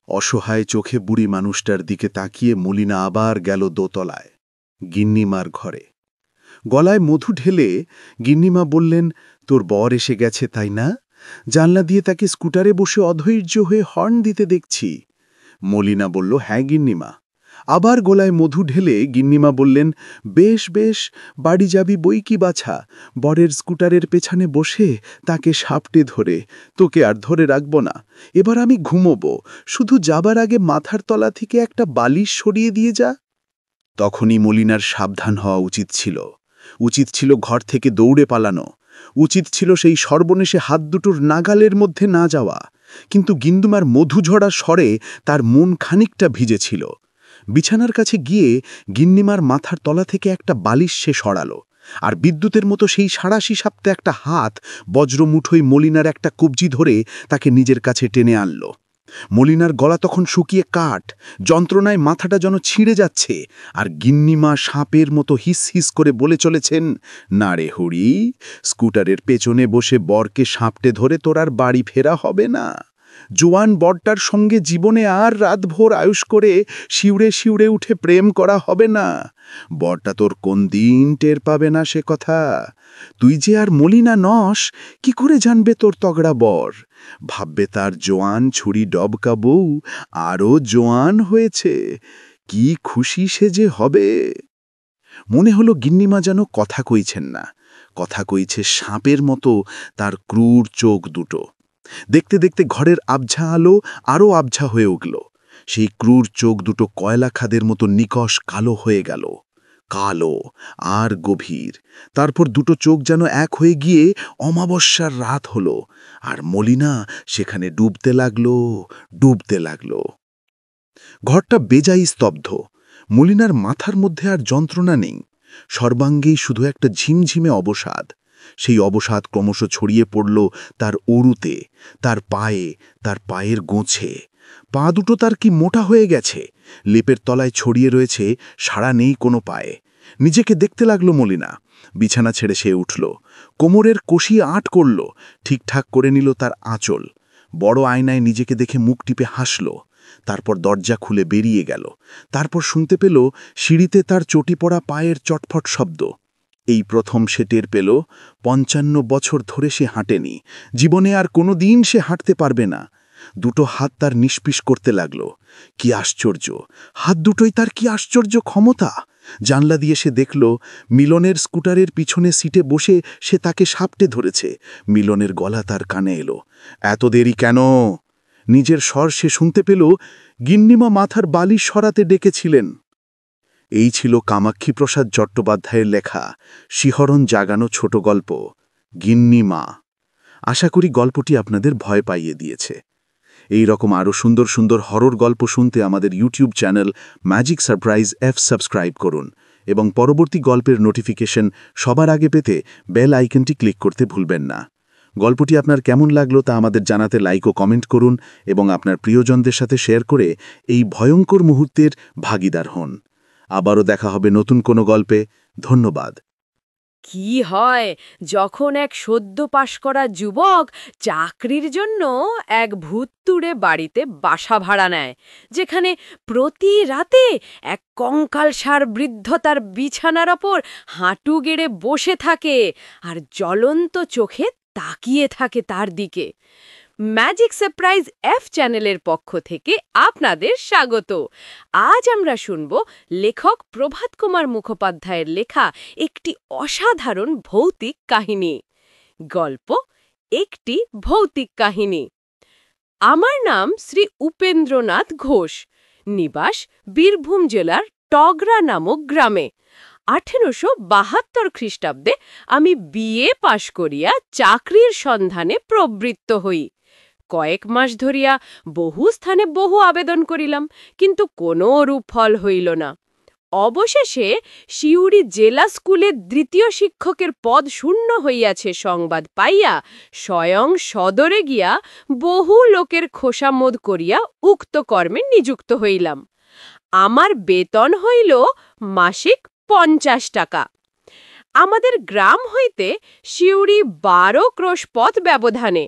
অসহায় চোখে বুড়ি মানুষটার দিকে তাকিয়ে মলিনা আবার গেল দোতলায়, গিন্নিমার ঘরে। গলায় মধু ঢেলে গিন্নিমা বললেন, তোর বর এসে গেছে তাই না? জানলা দিয়ে তাকে স্কুটারে বসে অধৈর্য হয়ে হর্ন দিতে দেখছি। মলিনা বলল, হ্যাঁ গিন্নিমা। আবার গলায় মধু ঢেলে গিন্নিমা বললেন, বেশ বেশ, বাড়ি যাবি বই কি বাছা, বরের স্কুটারের পেছনে বসে তাকে সাপটে ধরে, তোকে আর ধরে রাখব না, এবার আমি ঘুমোবো, শুধু যাবার আগে মাথার তলা থেকে একটা বালিশ সরিয়ে দিয়ে যা। তখনই মলিনার সাবধান হওয়া উচিত ছিল ঘর থেকে দৌড়ে পালানো, উচিত ছিল সেই সর্বনেশে হাত দুটোর নাগালের মধ্যে না যাওয়া। কিন্তু গিন্নিমার মধুঝরা স্বরে তার মন খানিকটা ভিজেছিল। বিছানার কাছে গিয়ে গিন্নিমার মাথার তলা থেকে একটা বালিশ সে সরালো, আর বিদ্যুতের মতো সেই সাঁড়াশি সাপ্তে একটা হাত বজ্রমুঠোয় মলিনার একটা কবজি ধরে তাকে নিজের কাছে টেনে আনল। মলিনার গলা তখন শুকিয়ে কাঠ, যন্ত্রণায় মাথাটা যেন ছিঁড়ে যাচ্ছে, আর গিন্নিমা সাপের মতো হিস হিস করে বলে চলেছেন, না রে হরি, স্কুটারের পেছনে বসে বরকে সাপটে ধরে তোর আর বাড়ি ফেরা হবে না। জোয়ান বরটার সঙ্গে জীবনে আর রাতভর আয়ুষ করে শিউরে শিউরে উঠে প্রেম করা হবে না। বরটা তোর কোন দিন টের পাবে না সে কথা। তুই যে আর মলিনা নস, কি করে জানবে তোর তগড়া বর? ভাববে তার জোয়ান ছুরি ডবকা বউ আরও জোয়ান হয়েছে, কি খুশি সে যে হবে। মনে হলো গিন্নিমা যেন কথা কইছেন না, কথা কইছে সাপের মতো তার ক্রূর চোখ দুটো। দেখতে দেখতে ঘরের আবঝা আলো আরও আবঝা হয়ে উঠল। সেই ক্রূর চোখ দুটো কয়লা খাদের মতো নিকষ কালো হয়ে গেল, কালো আর গভীর। তারপর দুটো চোখ যেন এক হয়ে গিয়ে অমাবস্যার রাত হলো, আর মলিনা সেখানে ডুবতে লাগলো। ঘরটা বেজায় স্তব্ধ। মলিনার মাথার মধ্যে আর যন্ত্রণা নেই, সর্বাঙ্গেই শুধু একটা ঝিমঝিমে অবসাদ। সেই অবসাদ ক্রমশ ছড়িয়ে পড়ল তার অরুতে, তার পায়ের গোছে। পা দুটো তার কি মোটা হয়ে গেছে, লেপের তলায় ছড়িয়ে রয়েছে, সাড়া নেই কোনো পায়ে। নিজেকে দেখতে লাগলো মলিনা। বিছানা ছেড়ে সে উঠল, কোমরের কষি আঁট করল, ঠিকঠাক করে নিল তার আঁচল। বড় আয়নায় নিজেকে দেখে মুখ টিপে হাসল। তারপর দরজা খুলে বেরিয়ে গেল। তারপর শুনতে পেল সিঁড়িতে তার চটি পড়া পায়ের চটফট শব্দ। এই প্রথম সে টের পেল 55 বছর ধরে সে হাঁটেনি, জীবনে আর কোনো দিন সে হাঁটতে পারবে না। দুটো হাত তার নিষ্পিস করতে লাগল। কি আশ্চর্য, হাত দুটোই তার কি আশ্চর্য ক্ষমতা! জানলা দিয়ে সে দেখল মিলনের স্কুটারের পিছনে সিটে বসে সে তাকে সাপটে ধরেছে। মিলনের গলা তার কানে এলো, এত দেরি কেন? নিজের স্বর সে শুনতে পেল, গিন্নিমা মাথার বালিশ সরাতে ডেকেছিলেন। এই ছিল কামাক্ষীপ্রসাদ চট্টোপাধ্যায়ের লেখা শিহরণ জাগানো ছোট গল্প গিন্নিমা। আশা করি গল্পটি আপনাদের ভয় পাইয়ে দিয়েছে। এই রকম আরও সুন্দর সুন্দর হরর গল্প শুনতে আমাদের YouTube channel magic surprise F subscribe করুন এবং পরবর্তী গল্পের নোটিফিকেশন সবার আগে পেতে বেল আইকনটি ক্লিক করতে ভুলবেন না। গল্পটি আপনার কেমন লাগলো তা আমাদের জানাতে লাইক ও কমেন্ট করুন এবং আপনার প্রিয়জনদের সাথে শেয়ার করে এই ভয়ঙ্কর মুহূর্তের ভাগিদার হন। আবারও দেখা হবে নতুন কোনো গল্পে। ধন্যবাদ। কি হয় যখন এক সদ্য পাশ করা যুবক চাকরির জন্য এক ভূতুড়ে বাড়িতে বাসা ভাড়া নেয়, যেখানে প্রতি রাতে এক কঙ্কালসার বৃদ্ধ তার বিছানার ওপর হাঁটু গেড়ে বসে থাকে আর জ্বলন্ত চোখে তাকিয়ে থাকে তার দিকে। ম্যাজিক সারপ্রাইজ এফ চ্যানেলের পক্ষ থেকে আপনাদের স্বাগত। আজ আমরা শুনব লেখক প্রভাত কুমার মুখোপাধ্যায়ের লেখা একটি অসাধারণ ভৌতিক কাহিনী। গল্প একটি ভৌতিক কাহিনী। আমার নাম শ্রী উপেন্দ্রনাথ ঘোষ, নিবাস বীরভূম জেলার টগরা নামক গ্রামে। 1872 খ্রিস্টাব্দে আমি বিএ পাশ করিয়া চাকরির সন্ধানে প্রবৃত্ত হই। কয়েক মাস ধরিয়া বহু স্থানে বহু আবেদন করিলাম, কিন্তু কোনো রূপ ফল হইল না। অবশেষে সিউড়ি জেলা স্কুলের ২য় শিক্ষকের পদ শূন্য হইয়াছে সংবাদ পাইয়া স্বয়ং সদরে গিয়া বহু লোকের খোসামোদ করিয়া উক্ত কর্মে নিযুক্ত হইলাম। আমার বেতন হইল মাসিক ৫০ টাকা। আমাদের গ্রাম হইতে সিউড়ি ১২ ক্রোশ পথ ব্যবধানে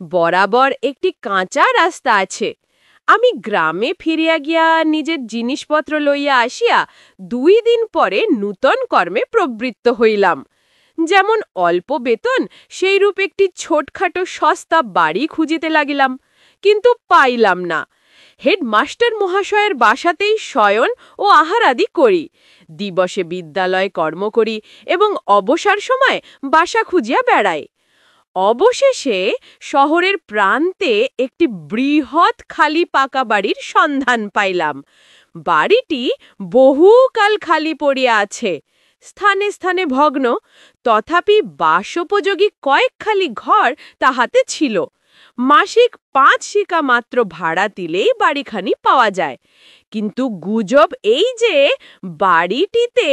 বরাবর একটি কাঁচা রাস্তা আছে। আমি গ্রামে ফিরিয়া গিয়া নিজের জিনিসপত্র লইয়া আসিয়া ২ দিন পরে নূতন কর্মে প্রবৃত্ত হইলাম। যেমন অল্প বেতন সেইরূপ একটি ছোটখাটো সস্তা বাড়ি খুঁজিতে লাগিলাম, কিন্তু পাইলাম না। হেডমাস্টার মহাশয়ের বাসাতেই শয়ন ও আহারাদি করি, দিবসে বিদ্যালয়ে কর্ম করি এবং অবসর সময় বাসা খুঁজিয়া বেড়াই। অবশেষে শহরের প্রান্তে একটি বৃহৎ খালি পাকা বাড়ির সন্ধান পাইলাম। বাড়িটি বহুকাল খালি পড়িয়া আছে, স্থানে স্থানে ভগ্ন, তথাপি বাসোপযোগী কয়েকখালি ঘর তাহাতে ছিল। মাসিক ৫ শিকা মাত্র ভাড়া দিলেই বাড়িখানি পাওয়া যায়। কিন্তু গুজব এই যে বাড়িটিতে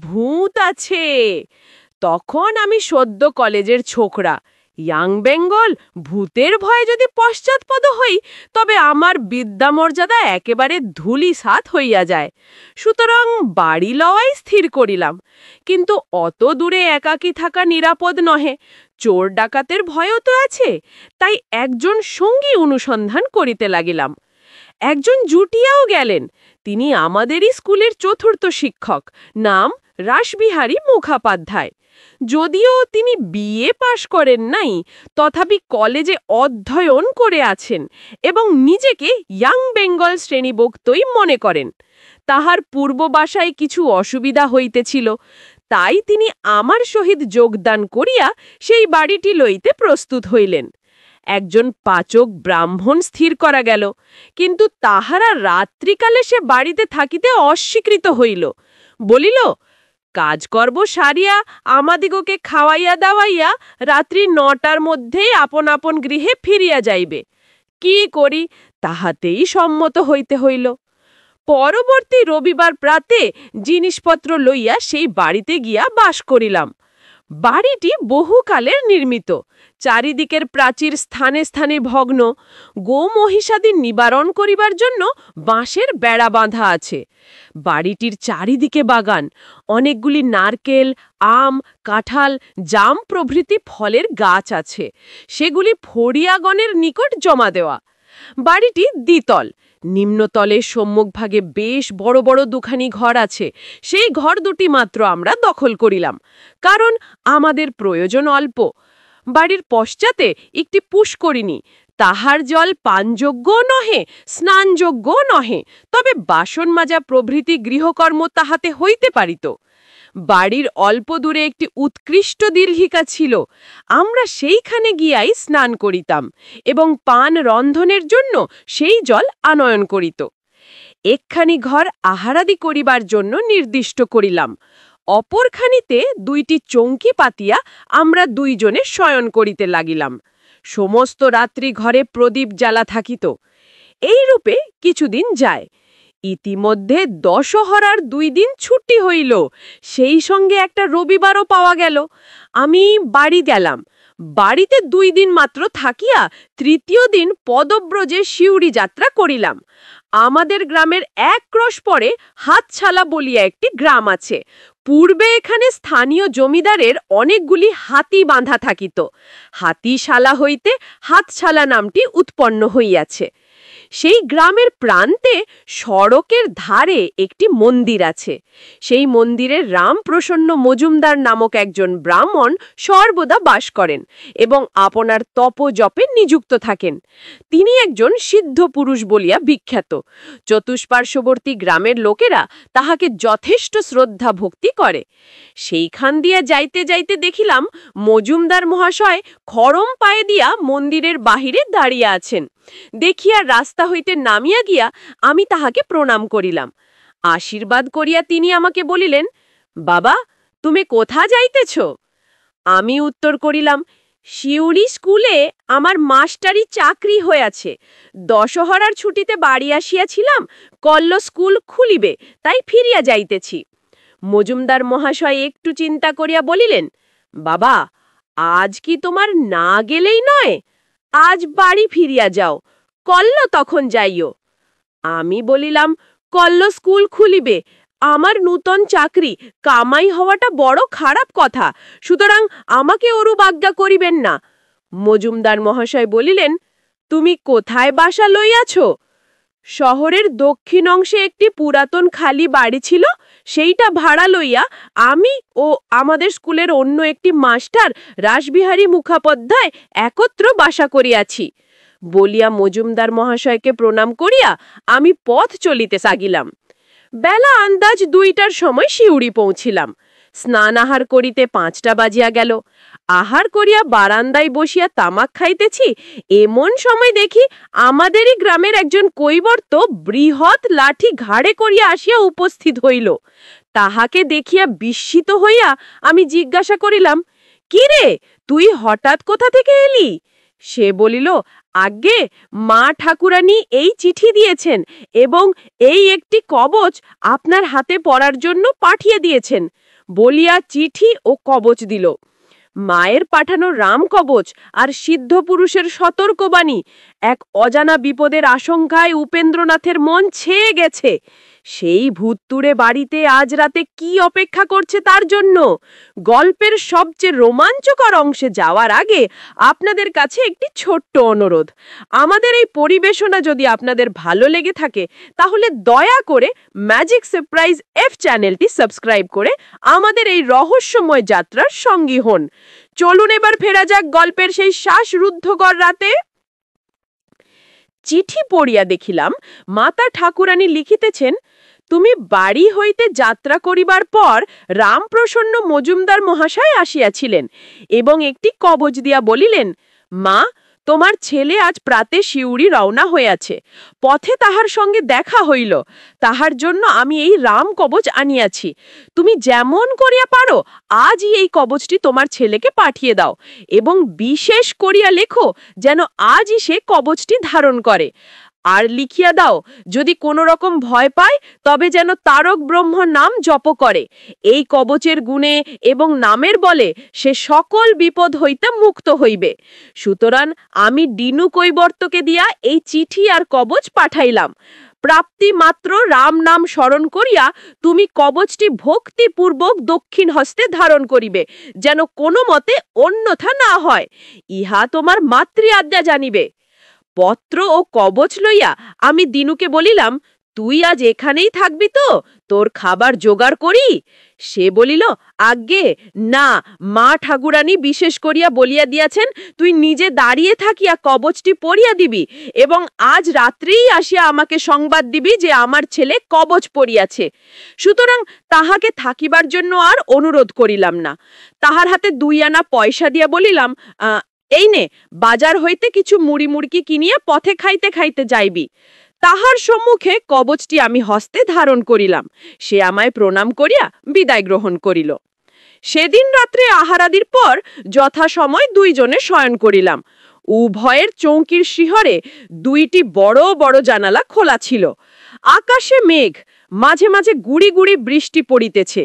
ভূত আছে। তখন আমি সদ্য কলেজের ছোকরা, ইয়াং বেঙ্গল, ভূতের ভয়ে যদি পশ্চাৎপদ হই তবে আমার বিদ্যামর্যাদা একেবারে ধূলিসাৎ হইয়া যায়। সুতরাং বাড়ি লওয়াই স্থির করিলাম। কিন্তু অত দূরে একাকী থাকা নিরাপদ নহে, চোর ডাকাতের ভয়ও তো আছে। তাই একজন সঙ্গী অনুসন্ধান করিতে লাগিলাম। একজন জুটিয়াও গেলেন। তিনি আমাদেরই স্কুলের ৪র্থ শিক্ষক, নাম রাসবিহারী মুখোপাধ্যায়। যদিও তিনি বিএ পাশ করেন নাই, তথাপি কলেজে অধ্যয়ন করে আছেন এবং নিজেকে ইয়াং বেঙ্গল শ্রেণীভুক্তই মনে করেন। তাহার পূর্ব বাসায় কিছু অসুবিধা হইতেছিল, তাই তিনি আমার সহিত যোগদান করিয়া সেই বাড়িটি লইতে প্রস্তুত হইলেন। একজন পাচক ব্রাহ্মণ স্থির করা গেল, কিন্তু তাহারা রাত্রিকালে সে বাড়িতে থাকিতে অস্বীকৃত হইল। বলিল, কাজকর্ম সারিয়া আমাদিগকে খাওয়াইয়া দাওয়াইয়া রাত্রি ৯টার মধ্যেই আপন আপন গৃহে ফিরিয়া যাইবে। কি করি, তাহাতেই সম্মত হইতে হইল। পরবর্তী রবিবার প্রাতে জিনিসপত্র লইয়া সেই বাড়িতে গিয়া বাস করিলাম। বাড়িটি বহুকালের নির্মিত, চারিদিকের প্রাচীর স্থানে স্থানে ভগ্ন। গোমহিষাদি নিবারণ করিবার জন্য বাঁশের বেড়া বাঁধা আছে। বাড়িটির চারিদিকে বাগান, অনেকগুলি নারকেল, আম, কাঁঠাল, জাম প্রভৃতি ফলের গাছ আছে। সেগুলি ফড়িয়াগণের নিকট জমা দেওয়া। বাড়িটি দ্বিতল, নিম্নতলে সম্মুখভাগে বেশ বড় বড় দুখানি ঘর আছে। সেই ঘর দুটি মাত্র আমরা দখল করিলাম, কারণ আমাদের প্রয়োজন অল্প। বাড়ির পশ্চাতে একটি পুষ্করিণী, তাহার জল পানযোগ্য নহে, স্নানযোগ্য নহে, তবে বাসন মাজা প্রভৃতি গৃহকর্ম তাহাতে হইতে পারিত। বাড়ির অল্প দূরে একটি উৎকৃষ্ট দিলহিকা ছিল। আমরা সেইখানে গিয়াই স্নান করিতাম এবং পান রন্ধনের জন্য সেই জল আনয়ন করিত। একখানি ঘর আহারাদি করিবার জন্য নির্দিষ্ট করিলাম। অপরখানিতে ২টি চৌকি পাতিয়া আমরা ২ জনে শয়ন করিতে লাগিলাম। সমস্ত রাত্রি ঘরে প্রদীপ জ্বালা থাকিত। এইরূপে কিছুদিন যায়। ইতিমধ্যে দশহরার ২ দিন ছুটি হইল, সেই সঙ্গে একটা রবিবারও পাওয়া গেল। আমি বাড়ি গেলাম। বাড়িতে ২ দিন মাত্র থাকিয়া ৩য় দিন পদব্রজে সিউড়ি যাত্রা করিলাম। আমাদের গ্রামের ১ ক্রোশ পরে হাতছালা বলিয়া একটি গ্রাম আছে। পূর্বে এখানে স্থানীয় জমিদারের অনেকগুলি হাতি বাঁধা থাকিত। হাতিশালা হইতে হাতছালা নামটি উৎপন্ন হইয়াছে। সেই গ্রামের প্রান্তে সড়কের ধারে একটি মন্দির আছে। সেই মন্দিরে রামপ্রসন্ন মজুমদার নামক একজন ব্রাহ্মণ সর্বদা বাস করেন এবং আপনার তপজপে নিযুক্ত থাকেন। তিনি একজন সিদ্ধ পুরুষ বলিয়া বিখ্যাত। চতুষ্পার্শ্ববর্তী গ্রামের লোকেরা তাহাকে যথেষ্ট শ্রদ্ধা ভক্তি করে। সেইখান দিয়া যাইতে যাইতে দেখিলাম মজুমদার মহাশয় খড়ম পায়ে দিয়া মন্দিরের বাহিরে দাঁড়িয়ে আছেন। দেখিয়া রাস্তা হইতে নামিয়া গিয়া আমি তাহাকে প্রণাম করিলাম। আশীর্বাদ করিয়া তিনি আমাকে বলিলেন, বাবা, তুমি কোথা যাইতেছ? আমি উত্তর করিলাম, শিউরি স্কুলে আমার মাস্টারি চাকরি হয়েছে। দশহরার ছুটিতে বাড়ি আসিয়াছিলাম, কল্ল স্কুল খুলিবে, তাই ফিরিয়া যাইতেছি। মজুমদার মহাশয় একটু চিন্তা করিয়া বলিলেন, বাবা, আজ কি তোমার না গেলেই নয়? আজ বাড়ি ফিরিয়া যাও, কল্ল তখন যাইও। আমি বলিলাম, কল্ল স্কুল খুলিবে, আমার নূতন চাকরি, কামাই হওয়াটা বড় খারাপ কথা, সুতরাং আমাকে ওরূপ আজ্ঞা করিবেন না। মজুমদার মহাশয় বলিলেন, তুমি কোথায় বাসা লইয়াছ? শহরের দক্ষিণ অংশে একটি পুরাতন খালি বাড়ি ছিল, সেইটা ভাড়া লইয়া আমি ও আমাদের স্কুলের অন্য একটি মাস্টার রাসবিহারী মুখোপাধ্যায় একত্র বাসা করিয়াছি। বলিয়া মজুমদার মহাশয়কে প্রণাম করিয়া আমি পথ চলিতে লাগিলাম। বেলা আন্দাজ 2টার সময় শিউরি পৌঁছিলাম। স্নান আহার করিতে 5টা বাজিয়া গেল। আহার করিয়া বারান্দায় বসিয়া তামাক খাইতেছি, এমন সময় দেখি আমাদেরই গ্রামের একজন কৈবর্ত বৃহৎ লাঠি ঘাড়ে করিয়া আসিয়া উপস্থিত হইল। তাহাকে দেখিয়া বিস্মিত হইয়া আমি জিজ্ঞাসা করিলাম, কি রে, তুই হঠাৎ কোথা থেকে এলি? সে বলিল, আজ্ঞে, মা ঠাকুরানী এই চিঠি দিয়েছেন এবং এই একটি কবচ আপনার হাতে পড়ার জন্য পাঠিয়ে দিয়েছেন। বলিয়া চিঠি ও কবচ দিল। মায়ের পাঠানো রাম কবচ আর সিদ্ধ পুরুষের সতর্কবাণী। এক অজানা বিপদের আশঙ্কায় উপেন্দ্রনাথের মন ছেয়ে গেছে। সেই ভূততুড়ে বাড়িতে আজ রাতে কি অপেক্ষা করছে তার জন্য। গল্পের সবচেয়ে রোমাঞ্চকর অংশে যাওয়ার আগে আপনাদের কাছে একটি ছোট্ট অনুরোধ। আমাদের এই পরিবেশনা যদি আপনাদের ভালো লেগে থাকে, তাহলে দয়া করে ম্যাজিক সারপ্রাইজ এফ চ্যানেলটি সাবস্ক্রাইব করে আমাদের এই রহস্যময় যাত্রার সঙ্গী হন। চলুন এবার ফেরা যাক গল্পের সেই শ্বাসরুদ্ধকর রাতে। চিঠি পড়িয়া দেখিলাম মাতা ঠাকুরানী লিখিতেছেন, তুমি বাড়ি হইতে যাত্রা করিবার পর রামপ্রসন্ন মজুমদার মহাশয় আসিয়াছিলেন এবং একটি কবচ দিয়া বলিলেন, মা, তোমার ছেলে আজ প্রাতে শিউরি রওনা হইয়াছে। পথে তাহার সঙ্গে দেখা হইল, তাহার জন্য আমি এই রাম কবচ আনিয়াছি। তুমি যেমন করিয়া পারো আজই এই কবচটি তোমার ছেলেকে পাঠিয়ে দাও এবং বিশেষ করিয়া লেখো যেন আজই সে কবচটি ধারণ করে। আর লিখিয়া দাও, যদি কোনো রকম ভয় পায় তবে যেন তারক ব্রহ্ম নাম জপ করে। এই কবচের গুণে এবং নামের বলে সে সকল বিপদ হইতে মুক্ত হইবে। সুতরাং আমি ডিনু কৈবর্তকে দিয়া এই চিঠি আর কবচ পাঠাইলাম। প্রাপ্তি মাত্র রাম নাম স্মরণ করিয়া তুমি কবচটি ভক্তিপূর্বক দক্ষিণ হস্তে ধারণ করিবে, যেন কোনো মতে অন্যথা না হয়। ইহা তোমার মাতৃ আজ্ঞা জানিবে। পত্র ও কবচ লইয়া আমি দিনুকে বলিলাম, তুই আজ এখানেই থাকবি তো? তোর খাবার জোগাড় করি? সে বলিল, আজ্ঞে না, মা ঠাকুরানী বিশেষ করিয়া বলিয়া দিয়াছেন তুই নিজে দাঁড়িয়ে থাকিয়া কবচটি পড়িয়া দিবি এবং আজ রাত্রেই আসিয়া আমাকে সংবাদ দিবি যে আমার ছেলে কবচ পড়িয়াছে। সুতরাং তাহাকে থাকিবার জন্য আর অনুরোধ করিলাম না। তাহার হাতে 2 আনা পয়সা দিয়া বলিলাম, এই নে, বাজার হইতে কিছু মুড়ি মুড়কি কিনিয়া পথে খাইতে খাইতে যাইবি। তাহার সম্মুখে কবচটি আমি হস্তে ধারণ করিলাম। সে আমায় প্রণাম করিয়া বিদায় গ্রহণ করিল। সেদিন রাত্রে আহারাদির পর যথাসময় 2 জনে শয়ন করিলাম। উভয়ের চৌকির শিহরে 2টি বড় বড় জানালা খোলা ছিল। আকাশে মেঘ, মাঝে মাঝে গুড়ি গুড়ি বৃষ্টি পড়িতেছে।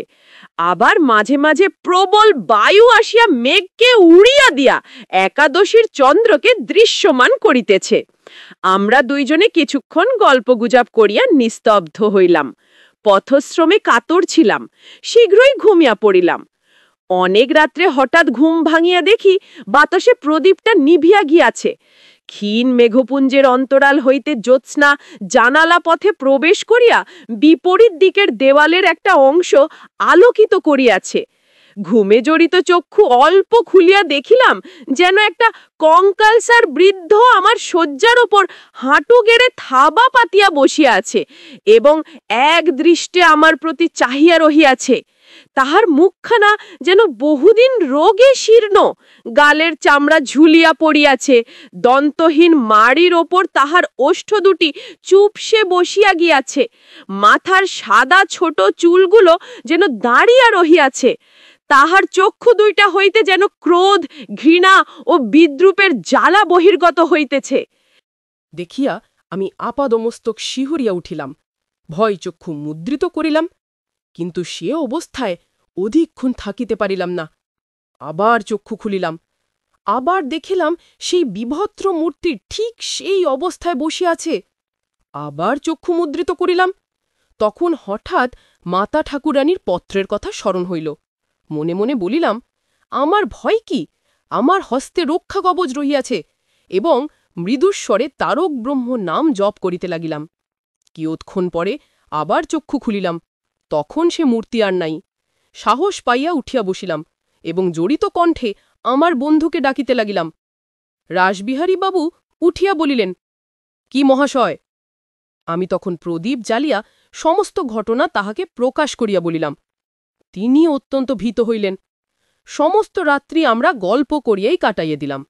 আবার মাঝে মাঝে প্রবল বায়ু আসিয়া মেঘকে উড়িয়া দিয়া একাদশীর চন্দ্রকে দৃশ্যমান করিতেছে। আমরা 2 জনে কিছুক্ষণ গল্পগুজব করিয়া নিস্তব্ধ হইলাম। পথশ্রমে কাতর ছিলাম, শীঘ্রই ঘুমিয়া পড়িলাম। অনেক রাত্রে হঠাৎ ঘুম ভাঙিয়া দেখি বাতাসে প্রদীপটা নিভিয়া গিয়াছে। ক্ষীণ মেঘপুঞ্জের অন্তরাল হইতে জ্যোৎস্না জানালা পথে প্রবেশ করিয়া বিপরীত দিকের দেওয়ালের একটা অংশ আলোকিত করিয়াছে। ঘুমে জড়িত চক্ষু অল্প খুলিয়া দেখিলাম যেন একটা কঙ্কালসার বৃদ্ধ আমার শয্যার ওপর হাঁটু গেড়ে থাবা পাতিয়া বসিয়া আছে এবং এক দৃষ্টে আমার প্রতি চাহিয়া রহিয়াছে। তাহার মুখখানা যেন বহুদিন রোগে শীর্ণ, গালের চামড়া ঝুলিয়া পড়িয়াছে। দন্তহীন মাড়ির ওপর তাহার ওষ্ঠ 2টি চুপসে বসিয়া গিয়াছে। মাথার সাদা ছোট চুলগুলো যেন দাঁড়িয়া রহিয়াছে। তাহার চক্ষু দুইটা হইতে যেন ক্রোধ, ঘৃণা ও বিদ্রূপের জ্বালা বহির্গত হইতেছে। দেখিয়া আমি আপাদমস্তক শিহরিয়া উঠিলাম, ভয় চক্ষু মুদ্রিত করিলাম, কিন্তু সে অবস্থায় অধিকক্ষণ থাকিতে পারিলাম না। আবার চক্ষু খুলিলাম, আবার দেখিলাম সেই বিভদ্র মূর্তি ঠিক সেই অবস্থায় বসিয়া আছে। আবার চক্ষু মুদ্রিত করিলাম, তখন হঠাৎ মাতা ঠাকুরানীর পত্রের কথা স্মরণ হইল। মনে মনে বলিলাম, আমার ভয় কি, আমার হস্তে রক্ষা কবচ রহিয়াছে, এবং মৃদুস্বরে তারক ব্রহ্ম নাম জপ করিতে লাগিলাম। কিয়ৎক্ষণ পরে আবার চক্ষু খুলিলাম, তখন সে মূর্তি আর নাই। সাহস পাইয়া উঠিয়া বসিলাম এবং জড়িত কণ্ঠে আমার বন্ধুকে ডাকিতে লাগিলাম। রাসবিহারী বাবু উঠিয়া বলিলেন, কি মহাশয়? আমি তখন প্রদীপ জ্বালিয়া সমস্ত ঘটনা তাহাকে প্রকাশ করিয়া বলিলাম। তিনি অত্যন্ত ভীত হইলেন। সমস্ত রাত্রি আমরা গল্প করিয়াই কাটাইয়া দিলাম।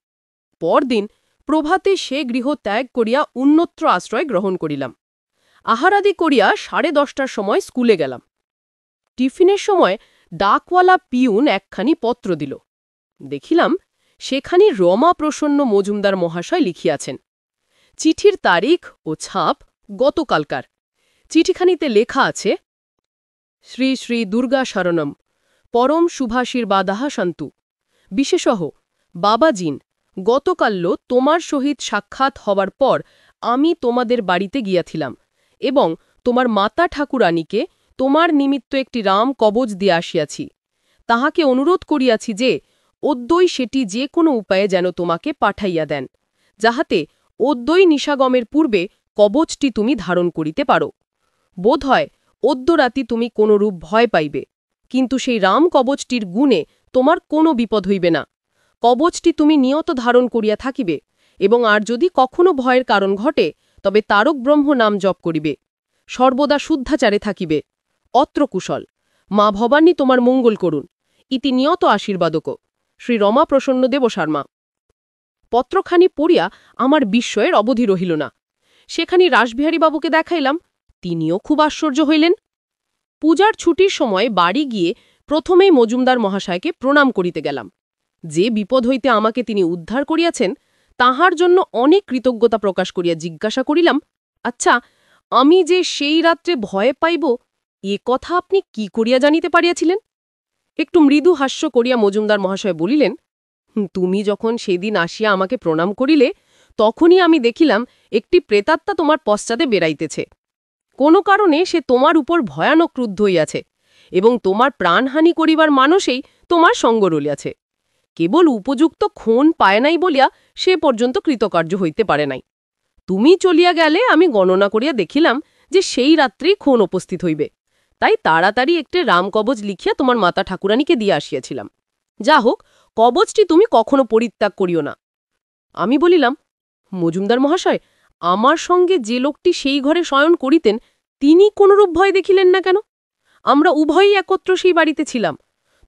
পরদিন প্রভাতে সে গৃহ ত্যাগ করিয়া অন্যত্র আশ্রয় গ্রহণ করিলাম। আহারাদি করিয়া 10:30টার সময় স্কুলে গেলাম। টিফিনের সময় ডাকওয়ালা পিউন একখানি পত্র দিল। দেখিলাম সেখানি রমাপ্রসন্ন মজুমদার মহাশয় লিখিয়াছেন। চিঠির তারিখ ও ছাপ গতকালকার। চিঠিখানিতে লেখা আছে, শ্রী শ্রী দুর্গা শরণম পরম শুভাশীর্বাদাহা সন্তু। বিশেষহ বাবাজিন, গতকাল্য তোমার সহিত সাক্ষাৎ হবার পর আমি তোমাদের বাড়িতে গিয়াছিলাম এবং তোমার মাতা ঠাকুরানীকে তোমার নিমিত্ত একটি রাম কবচ দিয়া আসিয়াছি। তাহাকে অনুরোধ করিয়াছি যে অদ্যই সেটি যে কোনো উপায়ে যেন তোমাকে পাঠাইয়া দেন, যাহাতে অদ্যই নিশাগমের পূর্বে কবচটি তুমি ধারণ করিতে পারো। বোধ হয় অদ্য রাতি তুমি কোনরূপ ভয় পাইবে, কিন্তু সেই রাম কবচটির গুণে তোমার কোনো বিপদ হইবে না। কবচটি তুমি নিয়ত ধারণ করিয়া থাকিবে এবং আর যদি কখনো ভয়ের কারণ ঘটে তবে তারক ব্রহ্ম নাম জপ করিবে। সর্বদা শুদ্ধাচারে থাকিবে। অত্র কুশল। মা ভবানী তোমার মঙ্গল করুন। ইতি নিয়ত আশীর্বাদক শ্রী রমাপ্রসন্ন দেব শর্মা। পত্রখানি পড়িয়া আমার বিস্ময়ের অবধি রহিল না। সেখানি রাসবিহারীবাবুকে দেখাইলাম, তিনিও খুব আশ্চর্য হইলেন। পূজার ছুটির সময় বাড়ি গিয়ে প্রথমেই মজুমদার মহাশয়কে প্রণাম করিতে গেলাম। যে বিপদ হইতে আমাকে তিনি উদ্ধার করিয়াছেন তাহার জন্য অনেক কৃতজ্ঞতা প্রকাশ করিয়া জিজ্ঞাসা করিলাম, আচ্ছা, আমি যে সেই রাত্রে ভয় পাইব এ কথা আপনি কি করিয়া জানিতে পারিয়াছিলেন? একটু মৃদু হাস্য করিয়া মজুমদার মহাশয় বলিলেন, তুমি যখন সেদিন আসিয়া আমাকে প্রণাম করিলে তখনই আমি দেখিলাম একটি প্রেতাত্মা তোমার পশ্চাতে বেড়াইতেছে। কোনো কারণে সে তোমার উপর ভয়ানক ক্রুদ্ধ হইয়াছে এবং তোমার প্রাণহানি করিবার মানসেই তোমার সঙ্গ রলিয়াছে। কেবল উপযুক্ত ক্ষণ পায় নাই বলিয়া সে পর্যন্ত কৃতকার্য হইতে পারে নাই। তুমি চলিয়া গেলে আমি গণনা করিয়া দেখিলাম যে সেই রাত্রেই ক্ষণ উপস্থিত হইবে, তাই তাড়াতাড়ি একটি রামকবচ লিখিয়া তোমার মাতা ঠাকুরানীকে দিয়ে আসিয়াছিলাম। যা হোক, কবচটি তুমি কখনো পরিত্যাগ করিও না। আমি বলিলাম, মজুমদার মহাশয়, আমার সঙ্গে যে লোকটি সেই ঘরে শয়ন করিতেন তিনি কোনরূপ ভয় দেখিলেন না কেন? আমরা উভয়ই একত্র সেই বাড়িতে ছিলাম,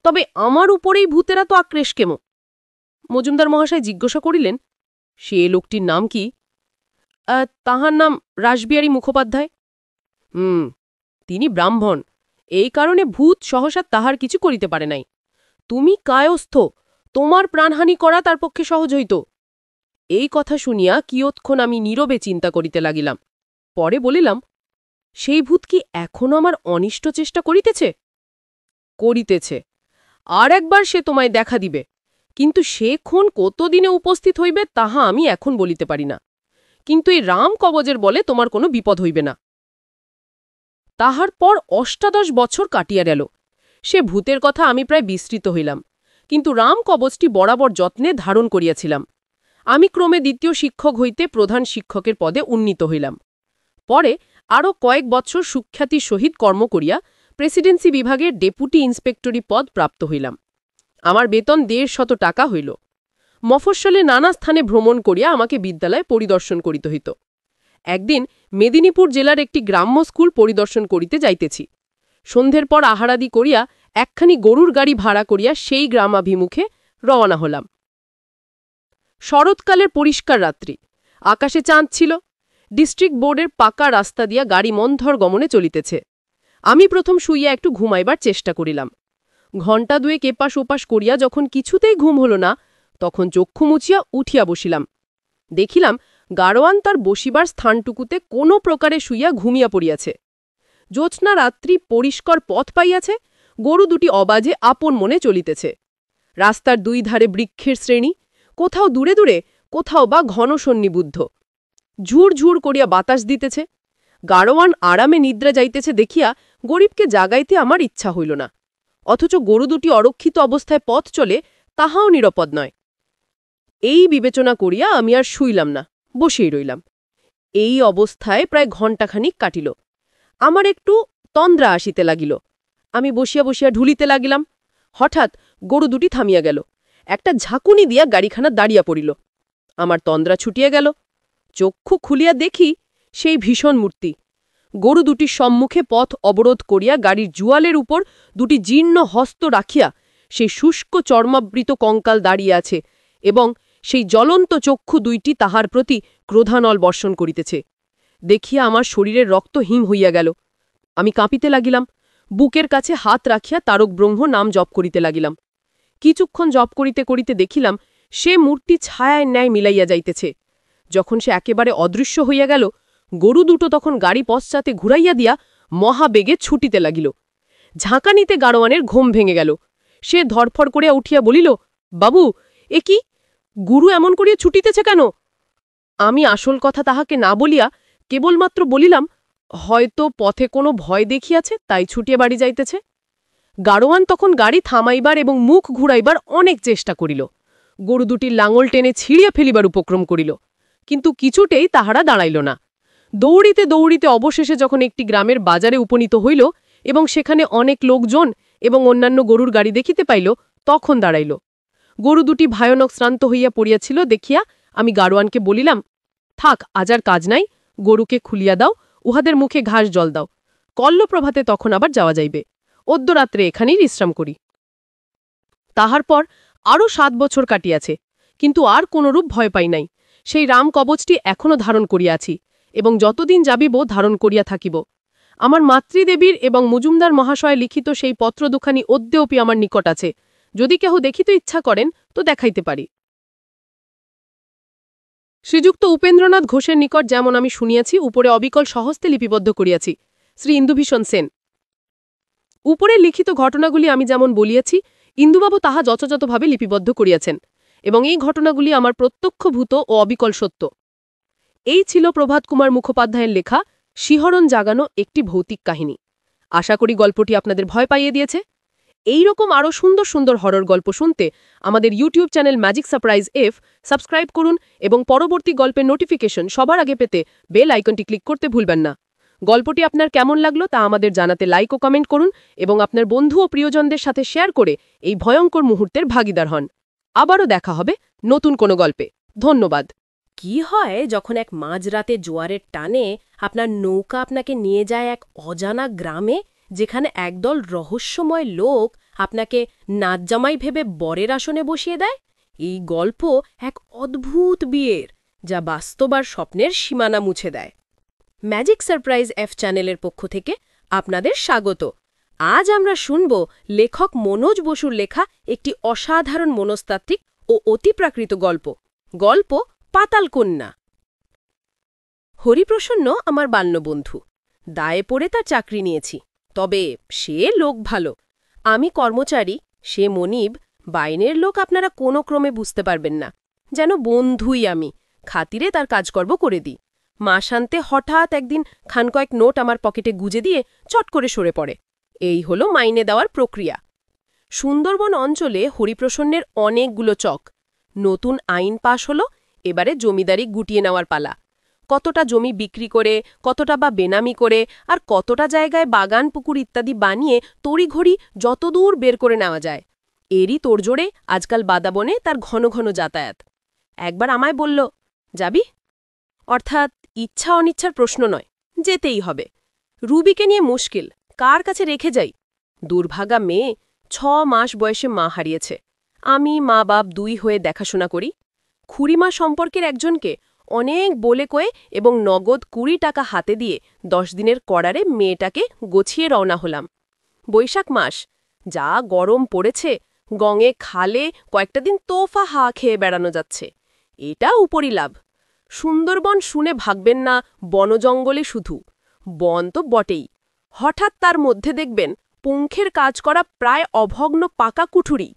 তবে আমার উপরেই ভূতেরা তো আক্রেশ কেমো? মজুমদার মহাশয় জিজ্ঞাসা করিলেন, সে লোকটির নাম কি? তাহার নাম রাসবিহারী মুখোপাধ্যায়। তিনি ব্রাহ্মণ, এই কারণে ভূত সহসা তাহার কিছু করিতে পারে নাই। তুমি কায়স্থ, তোমার প্রাণহানি করা তার পক্ষে সহজ হইত। এই কথা শুনিয়া কিয়ৎক্ষণ আমি নীরবে চিন্তা করিতে লাগিলাম। পরে বলিলাম, সেই ভূত কি এখনো আমার অনিষ্ট চেষ্টা করিতেছে? করিতেছে। আর একবার সে তোমায় দেখা দিবে, কিন্তু সে ক্ষণ কতদিনে উপস্থিত হইবে তাহা আমি এখন বলিতে পারি না। কিন্তু এই রাম কবচের বলে তোমার কোনো বিপদ হইবে না। তাহার পর 28 বছর কাটিয়া গেল। সে ভূতের কথা আমি প্রায় বিস্মৃত হইলাম, কিন্তু রাম কবচটি বরাবর যত্নে ধারণ করিয়াছিলাম। আমি ক্রমে দ্বিতীয় শিক্ষক হইতে প্রধান শিক্ষকের পদে উন্নীত হইলাম। পরে আরও কয়েক বৎসর সুখ্যাতির সহিত কর্ম করিয়া প্রেসিডেন্সি বিভাগের ডেপুটি ইন্সপেক্টরি পদ প্রাপ্ত হইলাম। আমার বেতন 150 টাকা হইল। মফস্বলে নানা স্থানে ভ্রমণ করিয়া আমাকে বিদ্যালয় পরিদর্শন করিতে হইত। একদিন মেদিনীপুর জেলার একটি গ্রাম্য স্কুল পরিদর্শন করিতে যাইতেছি। সন্ধ্যের পর আহারাদি করিয়া একখানি গরুর গাড়ি ভাড়া করিয়া সেই গ্রামাভিমুখে রওনা হলাম। শরৎকালের পরিষ্কার রাত্রি, আকাশে চাঁদ ছিল। ডিস্ট্রিক্ট বোর্ডের পাকা রাস্তা দিয়া গাড়ি মন্থর গমনে চলিতেছে। আমি প্রথম শুইয়া একটু ঘুমাইবার চেষ্টা করিলাম। ঘণ্টা দুয়েক এপাশ ওপাশ করিয়া যখন কিছুতেই ঘুম হল না, তখন চক্ষু মুছিয়া উঠিয়া বসিলাম। দেখিলাম গাড়োয়ান তার বসিবার স্থানটুকুতে কোনো প্রকারে শুইয়া ঘুমিয়া পড়িয়াছে। জ্যোৎস্না রাত্রি পরিষ্কার পথ পাইয়াছে, গরু দুটি অবাজে আপন মনে চলিতেছে। রাস্তার দুই ধারে বৃক্ষের শ্রেণী, কোথাও দূরে দূরে, কোথাও বা ঘন সন্নিবুদ্ধ। ঝুর ঝুর করিয়া বাতাস দিতেছে। গাড়োয়ান আরামে নিদ্রা যাইতেছে দেখিয়া গরিবকে জাগাইতে আমার ইচ্ছা হইল না। অথচ গরু দুটি অরক্ষিত অবস্থায় পথ চলে, তাহাও নিরাপদ নয়। এই বিবেচনা করিয়া আমি আর শুইলাম না, বসেই রইলাম। এই অবস্থায় প্রায় ঘণ্টাখানিক কাটিল। আমার একটু তন্দ্রা আসিতে লাগিল। আমি বসিয়া বসিয়া ঢুলিতে লাগিলাম। হঠাৎ গরু দুটি থামিয়া গেল। একটা ঝাঁকুনি দিয়া গাড়িখানা দাঁড়িয়া পড়িল। আমার তন্দ্রা ছুটিয়া গেল। চক্ষু খুলিয়া দেখি সেই ভীষণ মূর্তি। গরু দুটির সম্মুখে পথ অবরোধ করিয়া গাড়ির জুয়ালের উপর দুটি জীর্ণ হস্ত রাখিয়া সেই শুষ্ক চর্মাবৃত কঙ্কাল দাঁড়িয়ে আছে এবং সেই জ্বলন্ত চক্ষু দুইটি তাহার প্রতি ক্রোধানল বর্ষণ করিতেছে। দেখিয়া আমার শরীরের রক্ত হিম হইয়া গেল। আমি কাঁপিতে লাগিলাম। বুকের কাছে হাত রাখিয়া তারক ব্রহ্ম নাম জপ করিতে লাগিলাম। কিছুক্ষণ জপ করিতে করিতে দেখিলাম সে মূর্তি ছায়ায় ন্যায় মিলাইয়া যাইতেছে। যখন সে একেবারে অদৃশ্য হইয়া গেল, গরু দুটো তখন গাড়ি পশ্চাতে ঘুরাইয়া দিয়া মহাবেগে ছুটিতে লাগিল। ঝাঁকানিতে গাড়োয়ানের ঘুম ভেঙে গেল। সে ধরফর করিয়া উঠিয়া বলিল, বাবু, এ কি? গুরু এমন করিয়া ছুটিতেছে কেন? আমি আসল কথা তাহাকে না বলিয়া কেবলমাত্র বলিলাম, হয়তো পথে কোনো ভয় দেখিয়াছে, তাই ছুটিয়া বাড়ি যাইতেছে। গাড়োয়ান তখন গাড়ি থামাইবার এবং মুখ ঘুরাইবার অনেক চেষ্টা করিল। গরু দুটির লাঙল টেনে ছিঁড়িয়া ফেলিবার উপক্রম করিল, কিন্তু কিছুতেই তাহারা দাঁড়াইল না। দৌড়িতে দৌড়িতে অবশেষে যখন একটি গ্রামের বাজারে উপনীত হইল এবং সেখানে অনেক লোকজন এবং অন্যান্য গরুর গাড়ি দেখিতে পাইল, তখন দাঁড়াইল। গরু দুটি ভয়ানক শ্রান্ত হইয়া পড়িয়াছিল দেখিয়া আমি গাড়োয়ানকে বলিলাম, থাক, আজ আর কাজ নাই, গরুকে খুলিয়া দাও, উহাদের মুখে ঘাস জল দাও। কল্লপ্রভাতে তখন আবার যাওয়া যাইবে। অদ্যরাত্রে এখানেই বিশ্রাম করি। তাহার পর আরও 7 বছর কাটিয়াছে, কিন্তু আর কোনরূপ ভয় পাই নাই। সেই রাম কবচটি এখনও ধারণ করিয়াছি এবং যতদিন যাবিব ধারণ করিয়া থাকিব। আমার মাতৃদেবীর এবং মজুমদার মহাশয় লিখিত সেই পত্র দুখানি অদ্যেপি আমার নিকট আছে। যদি কেহ দেখিতে ইচ্ছা করেন তো দেখাইতে পারি। শ্রীযুক্ত উপেন্দ্রনাথ ঘোষের নিকট যেমন আমি শুনিয়াছি, উপরে অবিকল সহস্তে লিপিবদ্ধ করিয়াছি। শ্রী ইন্দুভীষণ সেন। উপরে লিখিত ঘটনাগুলি আমি যেমন বলিয়াছি, ইন্দুবাবু তাহা যথাযথভাবে লিপিবদ্ধ করিয়াছেন এবং এই ঘটনাগুলি আমার প্রত্যক্ষভূত ও অবিকল সত্য। এই ছিল প্রভাত কুমার মুখোপাধ্যায়ের লেখা শিহরণ জাগানো একটি ভৌতিক কাহিনী। আশা করি গল্পটি আপনাদের ভয় পাইয়ে দিয়েছে। এই রকম আরও সুন্দর সুন্দর হরর গল্প শুনতে আমাদের YouTube channel magic surprise F subscribe করুন এবং পরবর্তী গল্পের নোটিফিকেশন সবার আগে পেতে বেল আইকনটি ক্লিক করতে ভুলবেন না। গল্পটি আপনার কেমন লাগলো তা আমাদের জানাতে লাইক ও কমেন্ট করুন এবং আপনার বন্ধু ও প্রিয়জনদের সাথে শেয়ার করে এই ভয়ঙ্কর মুহূর্তের ভাগিদার হন। আবারও দেখা হবে নতুন কোনো গল্পে। ধন্যবাদ। কি হয় যখন এক মাঝরাতে জোয়ারের টানে আপনার নৌকা আপনাকে নিয়ে যায় এক অজানা গ্রামে, যেখানে একদল রহস্যময় লোক আপনাকে নাচজামাই ভেবে বরের আসনে বসিয়ে দেয়? এই গল্প এক অদ্ভুত বিয়ের, যা বাস্তব আর স্বপ্নের সীমানা মুছে দেয়। ম্যাজিক সারপ্রাইজ এফ চ্যানেলের পক্ষ থেকে আপনাদের স্বাগত। আজ আমরা শুনব লেখক মনোজ বসুর লেখা একটি অসাধারণ মনস্তাত্ত্বিক ও অতিপ্রাকৃত গল্প। গল্প পাতালকন্যা। হরিপ্রসন্ন আমার বাল্যবন্ধু। দায়ে পড়ে তার চাকরি নিয়েছি, তবে সে লোক ভালো। আমি কর্মচারী, সে মনিব। বাইনের লোক আপনারা কোনো ক্রমে বুঝতে পারবেন না। যেন বন্ধুই আমি, খাতিরে তার কাজকর্ম করে দিই। মাসান্তে হঠাৎ একদিন খানকয়েক নোট আমার পকেটে গুজে দিয়ে চট করে সরে পড়ে। এই হলো মাইনে দেওয়ার প্রক্রিয়া। সুন্দরবন অঞ্চলে হরিপ্রসন্নের অনেকগুলো চক। নতুন আইন পাশ হলো, এবারে জমিদারি গুটিয়ে নেওয়ার পালা। কতটা জমি বিক্রি করে, কতটা বা বেনামি করে, আর কতটা জায়গায় বাগান পুকুর ইত্যাদি বানিয়ে তড়িঘড়ি যতদূর বের করে নেওয়া যায়। এরই তোড়জোড়ে আজকাল বাদাবনে তার ঘন ঘন যাতায়াত। একবার আমায় বলল, যাবি? অর্থাৎ ইচ্ছা অনিচ্ছার প্রশ্ন নয়, যেতেই হবে। রুবিকে নিয়ে মুশকিল, কার কাছে রেখে যাই? দুর্ভাগা মেয়ে, 6 মাস বয়সে মা হারিয়েছে। আমি মা বাপ দুই হয়ে দেখাশোনা করি। খুড়িমা সম্পর্কের একজনকে অনেক বলে কয়ে এবং নগদ 20 টাকা হাতে দিয়ে 10 দিনের করারে মেয়েটাকে গোছিয়ে রওনা হলাম। বৈশাখ মাস, যা গরম পড়েছে, গঙে খালে কয়েকটা দিন তোফা হা খেয়ে বেড়ানো যাচ্ছে। এটা উপরি লাভ। সুন্দরবন শুনে ভাববেন না বনজঙ্গলে শুধু, বন তো বটেই, হঠাৎ তার মধ্যে দেখবেন পুঙ্খের কাজ করা প্রায় অভগ্ন পাকা কুঠুরি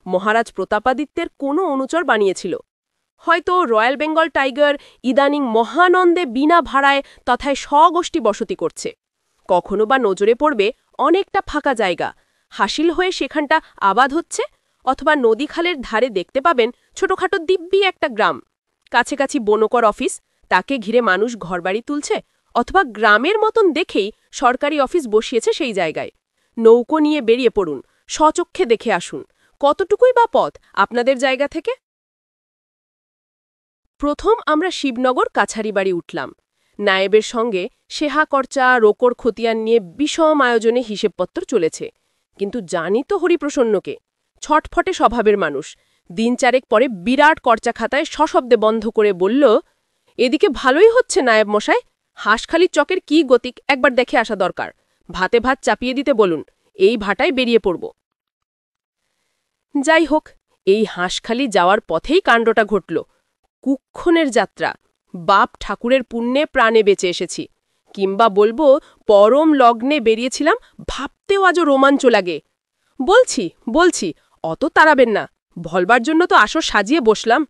মহারাজ প্রতাপাদিত্যের কোনো অনুচর বানিয়েছিল। হয়তো রয়্যাল বেঙ্গল টাইগার ইদানিং মহানন্দে বিনা ভাড়ায় তথায় স্বগোষ্ঠী বসতি করছে। কখনো বা নজরে পড়বে অনেকটা ফাঁকা জায়গা, হাসিল হয়ে সেখানটা আবাদ হচ্ছে, অথবা নদীখালের ধারে দেখতে পাবেন ছোটখাটো দিব্যি একটা গ্রাম, কাছাকাছি বনকর অফিস, তাকে ঘিরে মানুষ ঘরবাড়ি তুলছে, অথবা গ্রামের মতন দেখেই সরকারি অফিস বসিয়েছে সেই জায়গায়। নৌকো নিয়ে বেরিয়ে পড়ুন, স্বচক্ষে দেখে আসুন কতটুকুই বা পথ আপনাদের জায়গা থেকে। প্রথম আমরা শিবনগর কাছারিবাড়ি উঠলাম। নায়েবের সঙ্গে সেহা খরচা রোকর খতিয়ান নিয়ে বিষম আয়োজনে হিসেবপত্র চলেছে। কিন্তু জানি তো হরিপ্রসন্নকে, ছটফটে স্বভাবের মানুষ। দিন চারেক পরে বিরাট কর্চা খাতায় সশব্দে বন্ধ করে বলল, এদিকে ভালোই হচ্ছে নায়েব মশাই, হাঁসখালির চকের কি গতিক একবার দেখে আসা দরকার। ভাতে ভাত চাপিয়ে দিতে বলুন, এই ভাটায় বেরিয়ে পড়ব। যাই হোক, এই হাঁসখালি যাওয়ার পথেই কাণ্ডটা ঘটল। কুক্ষণের যাত্রা, বাপ ঠাকুরের পুণ্যে প্রাণে বেঁচে এসেছি, কিংবা বলবো পরম লগ্নে বেরিয়েছিলাম, ভাবতেও আজও রোমাঞ্চ লাগে। বলছি অত তাড়াবেন না, ভলবার জন্য তো আসর সাজিয়ে বসলাম।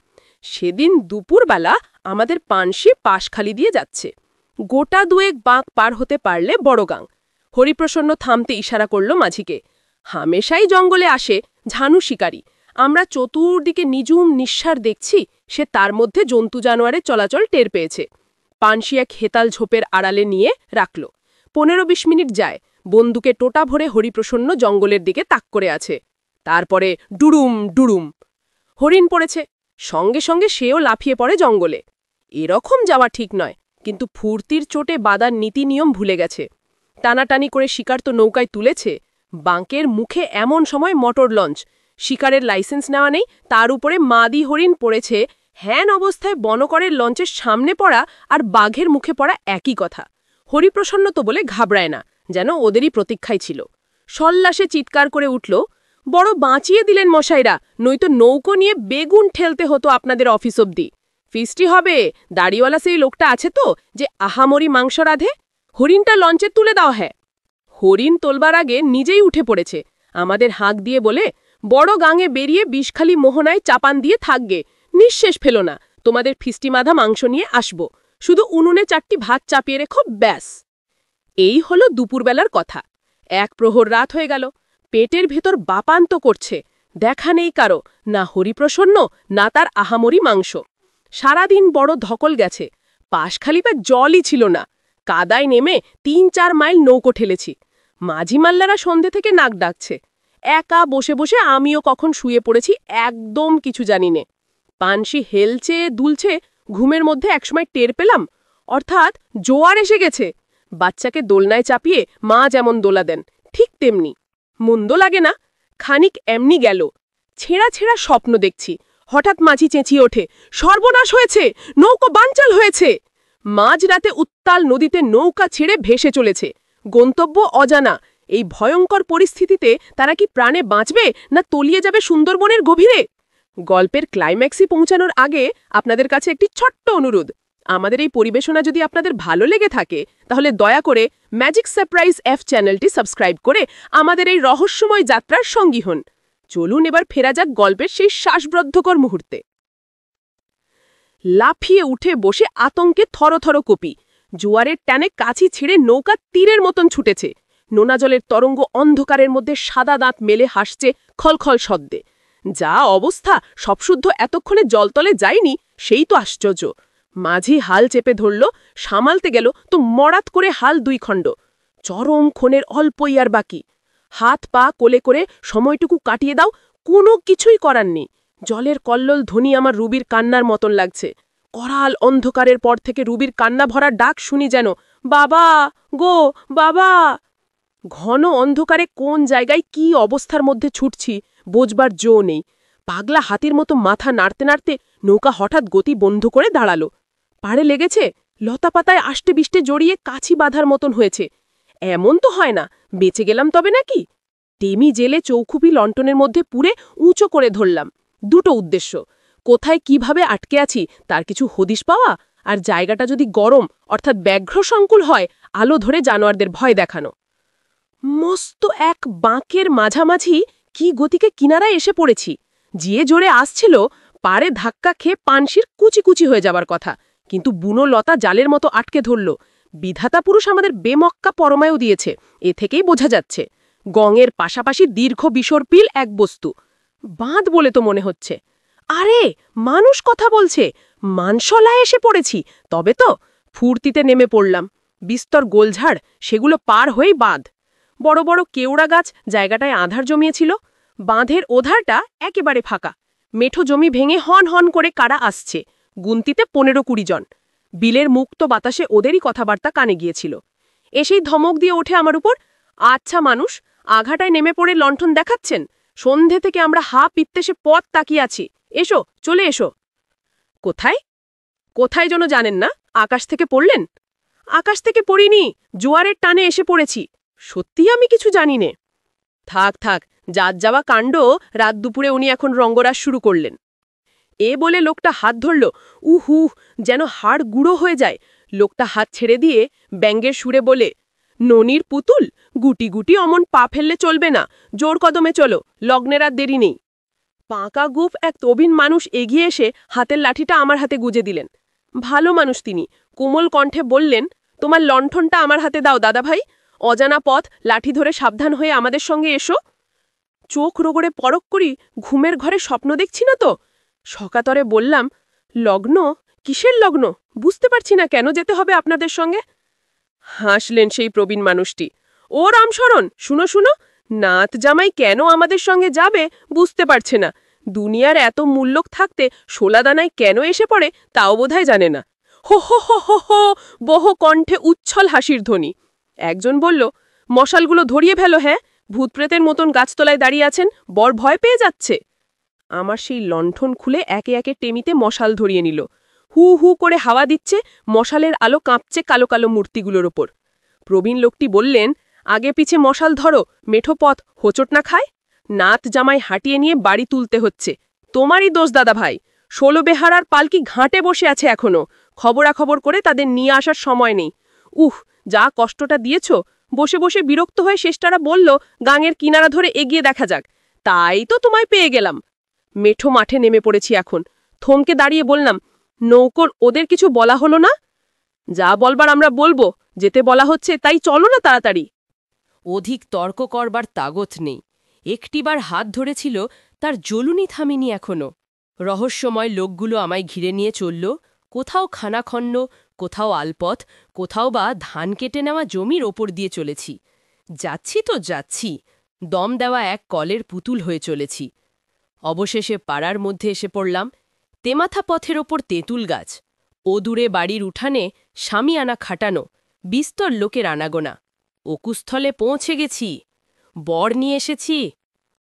সেদিন দুপুরবেলা আমাদের পানসি পাশখালি দিয়ে যাচ্ছে। গোটা দুয়েক বাঁক পার হতে পারলে বড়গাং। হরিপ্রসন্ন থামতে ইশারা করল মাঝিকে। হামেশাই জঙ্গলে আসে ঝানু শিকারী, আমরা চতুর্দিকে নিঝুম নিঃসার দেখছি, সে তার মধ্যে জন্তু জানোয়ারের চলাচল টের পেয়েছে। পানসি এক হেতাল ঝোপের আড়ালে নিয়ে রাখল। 15-20 মিনিট যায়, বন্দুকে টোটা ভরে হরিপ্রসন্ন জঙ্গলের দিকে তাক করে আছে। তারপরে ডুডুম ডুডুম হরিণ পড়েছে, সঙ্গে সঙ্গে সেও লাফিয়ে পড়ে জঙ্গলে। এরকম যাওয়া ঠিক নয়, কিন্তু ফুর্তির চোটে বাদার নীতি নিয়ম ভুলে গেছে। টানাটানি করে শিকার তো নৌকায় তুলেছে, বাঁকের মুখে এমন সময় মোটর লঞ্চ, শিকারের লাইসেন্স নেওয়া নেই, তার উপরে মাদি হরিণ পড়েছে। হ্যান অবস্থায় বনকরের লঞ্চের সামনে পড়া আর বাঘের মুখে পড়া একই কথা। হরিপ্রসন্ন তো বলে ঘাবড়ায় না, যেন ওদেরই প্রতীক্ষায় ছিল। সল্লাসে চিৎকার করে উঠল, বড় বাঁচিয়ে দিলেন মশাইরা, নয়তো নৌকো নিয়ে বেগুন ঠেলতে হতো আপনাদের অফিস অব্দি। ফিস্টি হবে, দাড়িওয়ালা সেই লোকটা আছে তো, যে আহামরি মাংস রাধে। হরিণটা লঞ্চে তুলে দাও। হ্যাঁ, হরিণ তোলবার আগে নিজেই উঠে পড়েছে। আমাদের হাঁক দিয়ে বলে, বড় গাঙে বেরিয়ে বিষখালি মোহনায় চাপান দিয়ে থাকগে, নিঃশেষ ফেলো না, তোমাদের ফিস্টি মাধা মাংস নিয়ে আসব, শুধু উনুনে 4টি ভাত চাপিয়ে রেখো, ব্যাস। এই হলো দুপুরবেলার কথা। এক প্রহর রাত হয়ে গেল, পেটের ভেতর বাপান্ত করছে, দেখা নেই কারো, না হরিপ্রসন্ন না তার আহামরি মাংস। সারাদিন বড় ধকল গেছে, পাশখালি পা জলই ছিল না। কাদায় নেমে 3-4 মাইল নৌকো ঠেলেছি। মাঝি মাল্লারা সন্ধে থেকে নাক ডাকছে। একা বসে বসে আমিও কখন শুয়ে পড়েছি একদম কিছু জানি নে। পানসি হেলছে দুলছে, ঘুমের মধ্যে একসময় টের পেলাম, অর্থাৎ জোয়ার এসে গেছে। বাচ্চাকে দোলনায় চাপিয়ে মা যেমন দোলা দেন, ঠিক তেমনি। মন্দ লাগে না? খানিক এমনি গেল, ছেঁড়া ছেঁড়া স্বপ্ন দেখছি। হঠাৎ মাঝি চেঁচিয়ে ওঠে, সর্বনাশ হয়েছে, নৌকো বানচাল হয়েছে। মাঝরাতে উত্তাল নদীতে নৌকা ছেড়ে ভেসে চলেছে, গন্তব্য অজানা। এই ভয়ঙ্কর পরিস্থিতিতে তারা কি প্রাণে বাঁচবে, না তলিয়ে যাবে সুন্দরবনের গভীরে? গল্পের ক্লাইম্যাক্সে পৌঁছানোর আগে আপনাদের কাছে একটি ছোট্ট অনুরোধ। আমাদের এই পরিবেশনা যদি আপনাদের ভালো লেগে থাকে, তাহলে দয়া করে ম্যাজিক সারপ্রাইজ এফ চ্যানেলটি সাবস্ক্রাইব করে আমাদের এই রহস্যময় যাত্রার সঙ্গী হন। চলুন এবার ফেরা যাক গল্পের সেই শ্বাসব্রদ্ধকর মুহূর্তে। লাফিয়ে উঠে বসে আতঙ্কে থরথর কপি। জোয়ারের টানে কাছি ছিঁড়ে নৌকা তীরের মতন ছুটেছে। নোনা জলের তরঙ্গ অন্ধকারের মধ্যে সাদা দাঁত মেলে হাসছে খলখল শব্দে। যা অবস্থা, সবশুদ্ধ এতক্ষণে জলতলে যায়নি, সেই তো আশ্চর্য। মাঝি হাল চেপে ধরল, সামালতে গেল তো মরাত করে হাল 2 খণ্ড। চরম ক্ষণের অল্পই আর বাকি। হাত পা কোলে করে সময়টুকু কাটিয়ে দাও, কোনো কিছুই করার নেই। জলের কল্লোল ধ্বনি আমার রুবির কান্নার মতন লাগছে। করাল অন্ধকারের পর থেকে রুবির কান্না ভরা ডাক শুনি যেন, বাবা গো বাবা। ঘন অন্ধকারে কোন জায়গায় কি অবস্থার মধ্যে ছুটছি বোঝবার জো নেই। পাগলা হাতির মতো মাথা নাড়তে নাড়তে নৌকা হঠাৎ গতি বন্ধ করে দাঁড়ালো। পাড়ে লেগেছে, লতাপাতায় আষ্টে বিষ্টে জড়িয়ে কাছি বাঁধার মতন হয়েছে। এমন তো হয় না, বেঁচে গেলাম তবে নাকি? টেমি জেলে চৌখুপি লণ্ঠনের মধ্যে পুরে উঁচু করে ধরলাম। দুটো উদ্দেশ্য, কোথায় কিভাবে আটকে আছি তার কিছু হদিশ পাওয়া, আর জায়গাটা যদি গরম অর্থাৎ ব্যাঘ্র সংকুল হয় আলো ধরে জানোয়ারদের ভয় দেখানো। মস্ত এক বাঁকের মাঝামাঝি কি গতিকে কিনারায় এসে পড়েছি। যে জোরে আসছিল পারে ধাক্কা খেয়ে পানশির কুচি কুচি হয়ে যাবার কথা, কিন্তু বুনো লতা জালের মতো আটকে ধরল। বিধাতা পুরুষ আমাদের বেমক্কা পরমায়ু দিয়েছে, এ থেকেই বোঝা যাচ্ছে। গঙের পাশাপাশি দীর্ঘ বিসর্পিল এক বস্তু, বাঁধ বলে তো মনে হচ্ছে। আরে মানুষ কথা বলছে, মানসলায় এসে পড়েছি। তবে তো ফুর্তিতে নেমে পড়লাম। বিস্তর গোলঝাড়, সেগুলো পার হয়েই বাঁধ। বড় বড় কেওড়া গাছ জায়গাটায় আধার জমিয়েছিল। বাঁধের ওধারটা একেবারে ফাঁকা। মেঠো জমি ভেঙে হন হন করে কারা আসছে, গুনতিতে 15-20 জন। বিলের মুক্ত বাতাসে ওদেরই কথাবার্তা কানে গিয়েছিল। এসেই ধমক দিয়ে ওঠে আমার উপর, আচ্ছা মানুষ, আঘাটায় নেমে পড়ে লণ্ঠন দেখাচ্ছেন? সন্ধে থেকে আমরা হা পিত্তেসে পথ তাকিয়ে আছি, এসো, চলে এসো। কোথায় কোথায় যেন জানেন না? আকাশ থেকে পড়লেন? আকাশ থেকে পড়িনি, জোয়ারের টানে এসে পড়েছি। সত্যি আমি কিছু জানি নে। থাক থাক, যাত যাওয়া কাণ্ড। রাত দুপুরে উনি এখন রঙ্গরাস শুরু করলেন। এ বলে লোকটা হাত ধরল, উহু, যেন হাড় গুঁড়ো হয়ে যায়। লোকটা হাত ছেড়ে দিয়ে ব্যঙ্গের সুরে বলে, ননির পুতুল, গুটি গুটি অমন পা ফেললে চলবে না, জোর কদমে চলো, লগ্নের আর দেরি নেই। পাঁকা গুফ এক তবিন মানুষ এগিয়ে এসে হাতের লাঠিটা আমার হাতে গুজে দিলেন। ভালো মানুষ তিনি, কোমল কণ্ঠে বললেন, তোমার লণ্ঠনটা আমার হাতে দাও দাদাভাই। অজানা পথ, লাঠি ধরে সাবধান হয়ে আমাদের সঙ্গে এসো। চোখ রোগড়ে পরক করি, ঘুমের ঘরে স্বপ্ন দেখছি না তো? সকাতরে বললাম, লগ্ন? কিসের লগ্ন? বুঝতে পারছি না, কেন যেতে হবে আপনাদের সঙ্গে? হাসলেন সেই প্রবীণ মানুষটি। ও রামশরণ, শুনো শুনো, নাত জামাই কেন আমাদের সঙ্গে যাবে বুঝতে পারছে না। দুনিয়ার এত মূল্যক থাকতে শোলাদানায় কেন এসে পড়ে তাও বোধহয় জানে না। হো হো হো হো হো, বহু কণ্ঠে উচ্ছল হাসির ধ্বনি। একজন বলল, মশালগুলো ধরিয়ে ফেলো। হ্যাঁ, ভূতপ্রেতের মতন গাছতলায় দাঁড়িয়ে আছেন, বড় ভয় পেয়ে যাচ্ছে। আমার সেই লণ্ঠন খুলে একে একে টেমিতে মশাল ধরিয়ে নিল। হু হু করে হাওয়া দিচ্ছে, মশালের আলো কাঁপছে কালো কালো মূর্তিগুলোর ওপর। প্রবীণ লোকটি বললেন, আগে পিছে মশাল ধরো, মেঠো পথ হোঁচট না খায়। নাত জামাই হাঁটিয়ে নিয়ে বাড়ি তুলতে হচ্ছে। তোমারই দোষ দাদা ভাই। 16 বেহারার পালকি ঘাটে বসে আছে এখনো, খবরাখবর করে তাদের নিয়ে আসার সময় নেই। যা কষ্টটা দিয়েছ। বসে বসে বিরক্ত হয়ে শেষটারা বলল, গাঙের কিনারা ধরে এগিয়ে দেখা যাক। তাই তো তোমায় পেয়ে গেলাম। মেঠো মাঠে নেমে পড়েছি এখন। থমকে দাঁড়িয়ে বললাম, নৌকর ওদের কিছু বলা হলো না? যা বলবার আমরা বলবো, যেতে বলা হচ্ছে, তাই চলো না তাড়াতাড়ি। অধিক তর্ক করবার তাগত নেই। একটিবার হাত ধরেছিল, তার জ্বলুনি থামিনি এখনো। রহস্যময় লোকগুলো আমায় ঘিরে নিয়ে চলল, কোথাও খানাখণ্ড, কোথাও আলপথ, কোথাও বা ধান কেটে নেওয়া জমির ওপর দিয়ে চলেছি। যাচ্ছি তো যাচ্ছি, দম দেওয়া এক কলের পুতুল হয়ে চলেছি। অবশেষে পাড়ার মধ্যে এসে পড়লাম। তেমাথা পথের ওপর তেঁতুল গাছ, ও দূরে বাড়ির উঠানে সামিয়ানা খাটানো, বিস্তর লোকের আনাগোনা। অকুস্থলে পৌঁছে গেছি। বর নিয়ে এসেছি।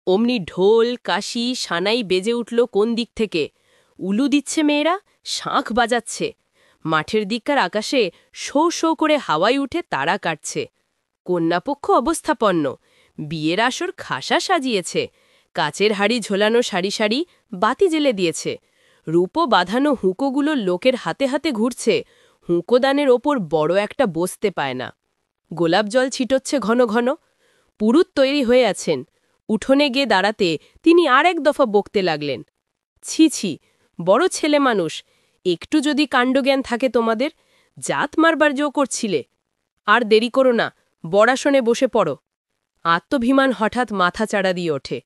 অমনি ঢোল, কাশি, সানাই বেজে উঠল কোন দিক থেকে। উলু দিচ্ছে মেয়েরা, শাঁখ বাজাচ্ছে। মাঠের দিককার আকাশে শো শো করে হাওয়ায় উঠে তারা কাটছে। কন্যাপক্ষ অবস্থাপন্ন, বিয়ের আসর খাসা সাজিয়েছে। কাচের হাড়ি ঝোলানো সারি সারি বাতি জেলে দিয়েছে। রূপো বাঁধানো হুঁকোগুলো লোকের হাতে হাতে ঘুরছে। হুঁকোদানের ওপর বড় একটা বসতে পায় না। গোলাপ জল ছিটোচ্ছে ঘন ঘন। পুরুত তৈরি হয়ে আছেন। উঠোনে গিয়ে দাঁড়াতে তিনি আর এক দফা বকতে লাগলেন। ছি ছি, বড় ছেলে মানুষ, একটু যদি কাণ্ডজ্ঞান থাকে তোমাদের, জাত মারবার জো করছিলে। আর দেরি করো না, বড়াসনে বসে পড়ো। আত্মভিমান হঠাৎ মাথা চাড়া দিয়ে ওঠে।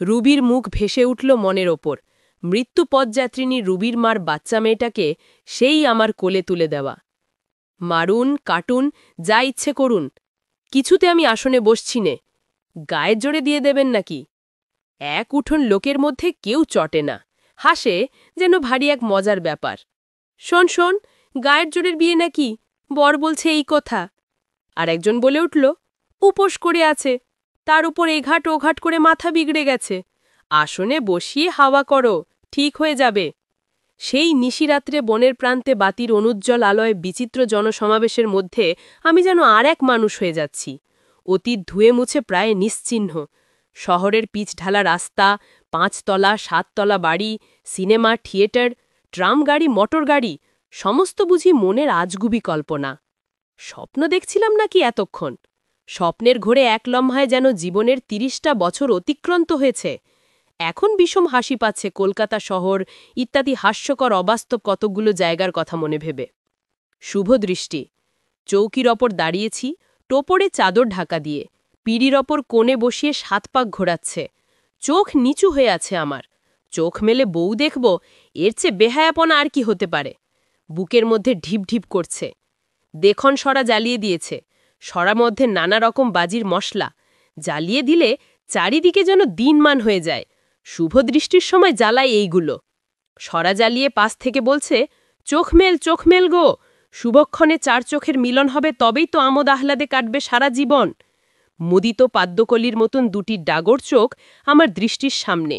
রুবির মুখ ভেসে উঠল মনের ওপর। মৃত্যু পদযাত্রিনী রুবির মার বাচ্চা মেয়েটাকে সেই আমার কোলে তুলে দেওয়া। মারুন, কাটুন, যা ইচ্ছে করুন, কিছুতে আমি আসনে বসছি নে। গায়ের জোরে দিয়ে দেবেন নাকি? এক উঠোন লোকের মধ্যে কেউ চটে না, হাসে যেন ভারী এক মজার ব্যাপার। শোন শোন, গায়ের জোরের বিয়ে নাকি? বর বলছে এই কথা। আর একজন বলে উঠল, উপোস করে আছে, তার উপর এঘাট ওঘাট করে মাথা বিগড়ে গেছে। আসনে বসিয়ে হাওয়া করো, ঠিক হয়ে যাবে। সেই নিশিরাত্রে বনের প্রান্তে বাতির অনুজ্জ্বল আলোয় বিচিত্র জনসমাবেশের মধ্যে আমি যেন আর এক মানুষ হয়ে যাচ্ছি। অতীত ধুয়ে মুছে প্রায় নিশ্চিহ্ন। শহরের পিচ ঢালা রাস্তা, 5 তলা 7 তলা বাড়ি, সিনেমা, থিয়েটার, ট্রাম গাড়ি, মোটর গাড়ি, সমস্ত বুঝি মনের আজগুবি কল্পনা। স্বপ্ন দেখছিলাম নাকি এতক্ষণ? স্বপ্নের ঘোরে এক লম্হায় যেন জীবনের 30টা বছর অতিক্রান্ত হয়েছে। এখন বিষম হাসি পাচ্ছে কলকাতা শহর ইত্যাদি হাস্যকর অবাস্তব কতকগুলো জায়গার কথা মনে ভেবে। শুভ দৃষ্টি। চৌকির ওপর দাঁড়িয়েছি, টোপরে চাদর ঢাকা দিয়ে, পিঁড়ির ওপর কোণে বসিয়ে 7 পাক ঘোরাচ্ছে। চোখ নিচু হয়ে আছে আমার। চোখ মেলে বউ দেখব, এর চেয়ে বেহায়াপনা আর কি হতে পারে? বুকের মধ্যে ঢিপ ঢিপ করছে। দেখন সরা জ্বালিয়ে দিয়েছে। সরা মধ্যে নানা রকম বাজির মশলা। জ্বালিয়ে দিলে চারিদিকে যেন দিনমান হয়ে যায়। শুভ দৃষ্টির সময় জ্বালায় এইগুলো। সরা জ্বালিয়ে পাশ থেকে বলছে, চোখ মেল গো, শুভক্ষণে 4 চোখের মিলন হবে, তবেই তো আমোদ আহ্লাদে কাটবে সারা জীবন। মুদিত পাদ্যকলির মতন 2টি ডাগর চোখ আমার দৃষ্টির সামনে।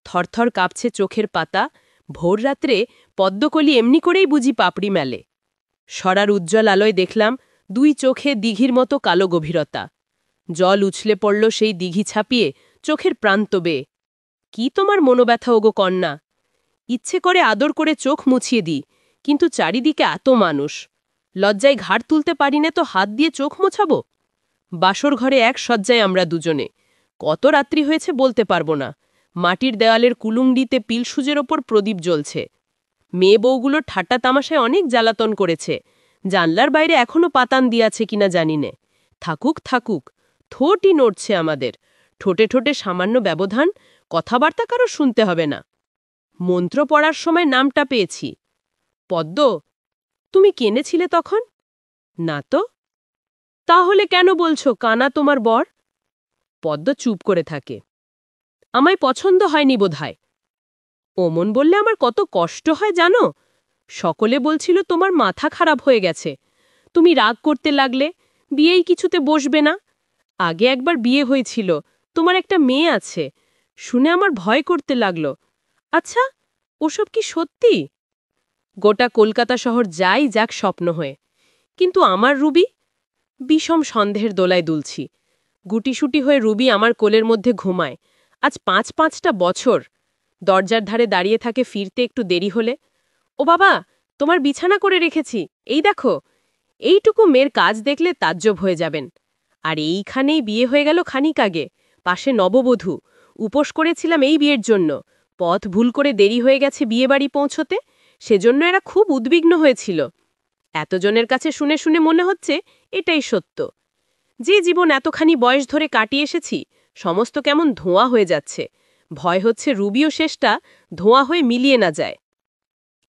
থরথর কাঁপছে চোখের পাতা। ভোর রাত্রে পদ্মকলি এমনি করেই বুঝি পাপড়ি মেলে। সরার উজ্জ্বল আলোয় দেখলাম 2 চোখে দিঘির মতো কালো গভীরতা। জল উছলে পড়ল সেই দিঘি ছাপিয়ে চোখের প্রান্ত বেয়ে। কি তোমার মনোব্যথা ওগো কন্যা? ইচ্ছে করে আদর করে চোখ মুছিয়ে দিই, কিন্তু চারিদিকে এত মানুষ। লজ্জায় ঘাড় তুলতে পারি না, তো হাত দিয়ে চোখ মোছাবো? বাসর ঘরে এক শয্যায় আমরা দুজনে। কত রাত্রি হয়েছে বলতে পারবো না। মাটির দেওয়ালের কুলুঙ্গিতে পিলসুজের ওপর প্রদীপ জ্বলছে। মেয়ে বউগুলো ঠাট্টা তামাশায় অনেক জ্বালাতন করেছে। জানলার বাইরে এখনো পাতান দিয়াছে কিনা জানি নে। থাকুক, ঠোঁটই নড়ছে আমাদের। ঠোঁটে ঠোঁটে সামান্য ব্যবধান, কথাবার্তা কারো শুনতে হবে না। মন্ত্র পড়ার সময় নামটা পেয়েছি। পদ্ম, তুমি কেনেছিলে তখন? না তো। তাহলে কেন বলছো কানা তোমার বর? পদ্ম চুপ করে থাকে। আমায় পছন্দ হয়নি বোধহয়। ওমন বললে আমার কত কষ্ট হয় জানো? সকলে বলছিল তোমার মাথা খারাপ হয়ে গেছে। তুমি রাগ করতে লাগলে, বিয়েই কিছুতে বসবে না। আগে একবার বিয়ে হয়েছিল, তোমার একটা মেয়ে আছে। শুনে আমার ভয় করতে লাগলো। আচ্ছা, ওসব কি সত্যি? গোটা কলকাতা শহর যাই যাক স্বপ্ন হয়ে, কিন্তু আমার রুবি? বিষম সন্দেহের দোলায় দুলছি। গুটিসুটি হয়ে রুবি আমার কোলের মধ্যে ঘুমায়। আজ 5-5টা বছর। দরজার ধারে দাঁড়িয়ে থাকে ফিরতে একটু দেরি হলে। ও বাবা, তোমার বিছানা করে রেখেছি, এই দেখো। এইটুকু মেয়ের কাজ দেখলে তাজ্জব হয়ে যাবেন। আর এইখানেই বিয়ে হয়ে গেল খানিক আগে। পাশে নববধূ। উপোস করেছিলাম এই বিয়ের জন্য। পথ ভুল করে দেরি হয়ে গেছে বিয়েবাড়ি পৌঁছতে, সেজন্য এরা খুব উদ্বিগ্ন হয়েছিল। এতজনের কাছে শুনে শুনে মনে হচ্ছে এটাই সত্য। যে জীবন এতখানি বয়স ধরে কাটিয়ে এসেছি, সমস্ত কেমন ধোঁয়া হয়ে যাচ্ছে। ভয় হচ্ছে রুবিও শেষটা ধোঁয়া হয়ে মিলিয়ে না যায়।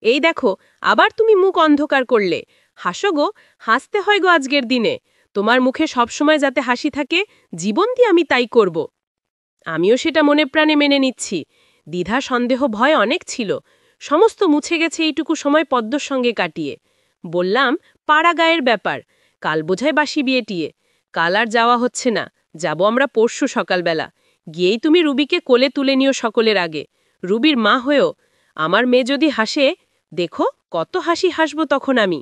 এই দেখো, আবার তুমি মুখ অন্ধকার করলে। হাসো গো, হাসতে হয় গো আজকের দিনে। তোমার মুখে সবসময় যাতে হাসি থাকে, জীবন দিয়ে আমি তাই করব। আমিও সেটা মনে প্রাণে মেনে নিচ্ছি। দ্বিধা সন্দেহ ভয় অনেক ছিল, সমস্ত মুছে গেছে এইটুকু সময় পদ্মর সঙ্গে কাটিয়ে। বললাম, পাড়া গায়ের ব্যাপার, কাল বোঝায় বাসি বিয়ে টিয়ে। কাল আর যাওয়া হচ্ছে না, যাব আমরা পরশু সকালবেলা। গিয়েই তুমি রুবিকে কোলে তুলে নিও সকলের আগে, রুবির মা হয়েও। আমার মেয়ে যদি হাসে, দেখো কত হাসি হাসব তখন আমি।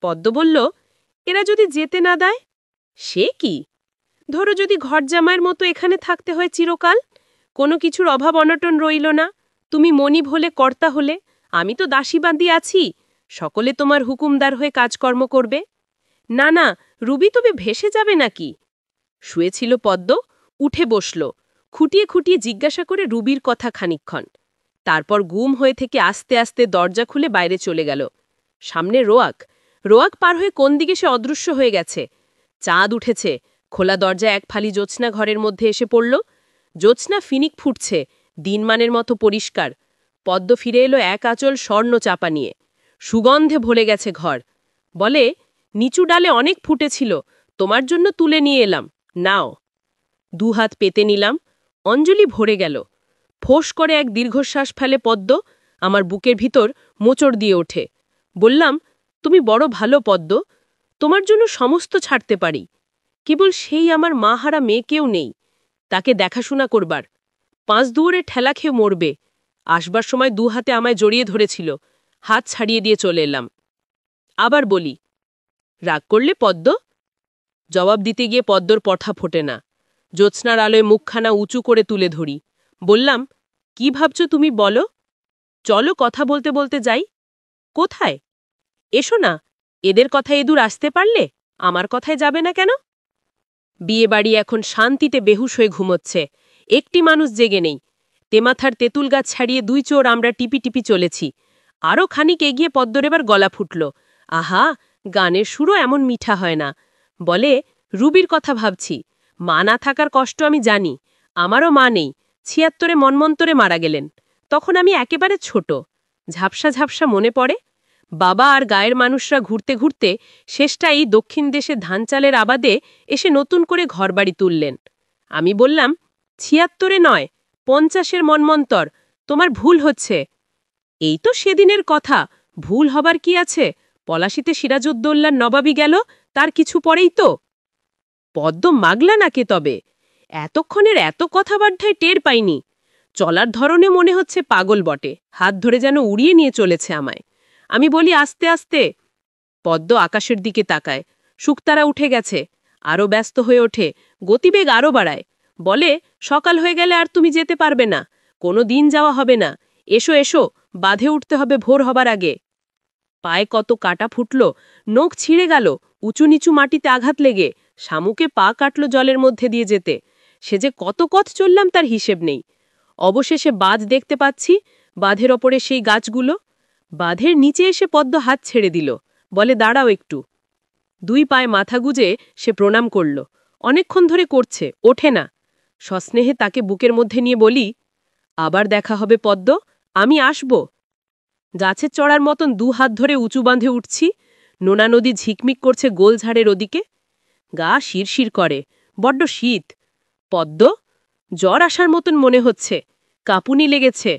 পদ্ম বলল, এরা যদি যেতে না দেয়? সে কি? ধরো যদি ঘর জামাইয়ের মতো এখানে থাকতে হয় চিরকাল, কোনো কিছুর অভাব অনটন রইল না, তুমি মনিব হলে কর্তা হলে, আমি তো দাসী বাঁধি আছি, সকলে তোমার হুকুমদার হয়ে কাজকর্ম করবে। না না, রুবি তবে ভেসে যাবে নাকি? শুয়েছিল পদ্ম, উঠে বসল, খুঁটিয়ে খুঁটিয়ে জিজ্ঞাসা করে রুবির কথা খানিকক্ষণ। তারপর গুম হয়ে থেকে আস্তে আস্তে দরজা খুলে বাইরে চলে গেল। সামনে রোয়াক পার হয়ে কোন দিকে সে অদৃশ্য হয়ে গেছে। চাঁদ উঠেছে, খোলা দরজা এক ফালি জ্যোৎস্না ঘরের মধ্যে এসে পড়ল। জ্যোৎস্না ফিনিক ফুটছে, দিনমানের মতো পরিষ্কার। পদ্ম ফিরে এলো এক আঁচল স্বর্ণ চাপা নিয়ে। সুগন্ধে ভরে গেছে ঘর। বলে, নিচু ডালে অনেক ফুটেছিল, তোমার জন্য তুলে নিয়ে এলাম, নাও। 2 হাত পেতে নিলাম, অঞ্জলি ভরে গেল। ফোঁস করে এক দীর্ঘশ্বাস ফেলে পদ্ম, আমার বুকের ভিতর মোচড় দিয়ে ওঠে। বললাম, তুমি বড় ভালো পদ্ম, তোমার জন্য সমস্ত ছাড়তে পারি। কেবল সেই আমার মাহারা মেয়েকেও নেই, তাকে দেখাশোনা করবার। 5 দুয়ারে ঠেলা খেয়ে মরবে। আসবার সময় 2 হাতে আমায় জড়িয়ে ধরেছিল, হাত ছাড়িয়ে দিয়ে চলে এলাম। আবার বলি, রাগ করলে পদ্ম? জবাব দিতে গিয়ে পদ্মর পঠা ফোটে না। জ্যোৎস্নার আলোয় মুখখানা উঁচু করে তুলে ধরি। বললাম, কি ভাবছ তুমি বলো? চলো কথা বলতে বলতে যাই। কোথায়? এসো না, এদের কথায় এদূর আসতে পারলে আমার কথায় যাবে না কেন? বিয়েবাড়ি এখন শান্তিতে বেহুশ হয়ে ঘুমোচ্ছে, একটি মানুষ জেগে নেই। তেমাথার তেঁতুল গাছ ছাড়িয়ে 2 চোর আমরা টিপি টিপি চলেছি। আরও খানিক এগিয়ে পদ্মর এবার গলা ফুটল। আহা, গানের সুরও এমন মিঠা হয় না। বলে, রুবির কথা ভাবছি। মা না থাকার কষ্ট আমি জানি। আমারও মা নেই, 76-এ মন্মন্তরে মারা গেলেন। তখন আমি একেবারে ছোট। ঝাপসা ঝাপসা মনে পড়ে বাবা আর গায়ের মানুষরা ঘুরতে ঘুরতে শেষটাই দক্ষিণ দেশে ধান চালের আবাদে এসে নতুন করে ঘরবাড়ি তুললেন। আমি বললাম, 76-এ নয়, 50-এর মন্মন্তর, তোমার ভুল হচ্ছে। এই তো সেদিনের কথা, ভুল হবার কি আছে? পলাশিতে সিরাজউদ্দৌলার নবাবী গেল, তার কিছু পরেই তো। পদ্ম মাগলা নাকে তবে? এতক্ষণের এত কথাবার্তায় টের পাইনি। চলার ধরনে মনে হচ্ছে পাগল বটে, হাত ধরে যেন উড়িয়ে নিয়ে চলেছে আমায়। আমি বলি, আস্তে আস্তে। পদ্ম আকাশের দিকে তাকায়, শুকতারা উঠে গেছে। আরও ব্যস্ত হয়ে ওঠে, গতিবেগ আরও বাড়ায়। বলে, সকাল হয়ে গেলে আর তুমি যেতে পারবে না, কোনো দিন যাওয়া হবে না। এসো এসো, বাঁধে উঠতে হবে ভোর হবার আগে। পায়ে কত কাটা ফুটল, নখ ছিঁড়ে গেল, উঁচু নিচু মাটিতে আঘাত লেগে। শামুকে পা কাটল জলের মধ্যে দিয়ে যেতে। সে যে কত পথ চললাম তার হিসেব নেই। অবশেষে বাঁধ দেখতে পাচ্ছি, বাঁধের ওপরে সেই গাছগুলো। বাঁধের নিচে এসে পদ্ম হাত ছেড়ে দিল, বলে, দাঁড়াও একটু। 2 পায়ে মাথা গুজে সে প্রণাম করল। অনেকক্ষণ ধরে করছে, ওঠে না। সস্নেহে তাকে বুকের মধ্যে নিয়ে বলি, আবার দেখা হবে পদ্ম, আমি আসব। গাছের চড়ার মতন 2 হাত ধরে উঁচু বাঁধে উঠছি। নোনা নদী ঝিকমিক করছে গোলঝাড়ের ওদিকে। গা শিরশির করে, বড্ড শীত। পদ্ম? জ্বর আসার মতন মনে হচ্ছে, কাঁপুনি লেগেছে।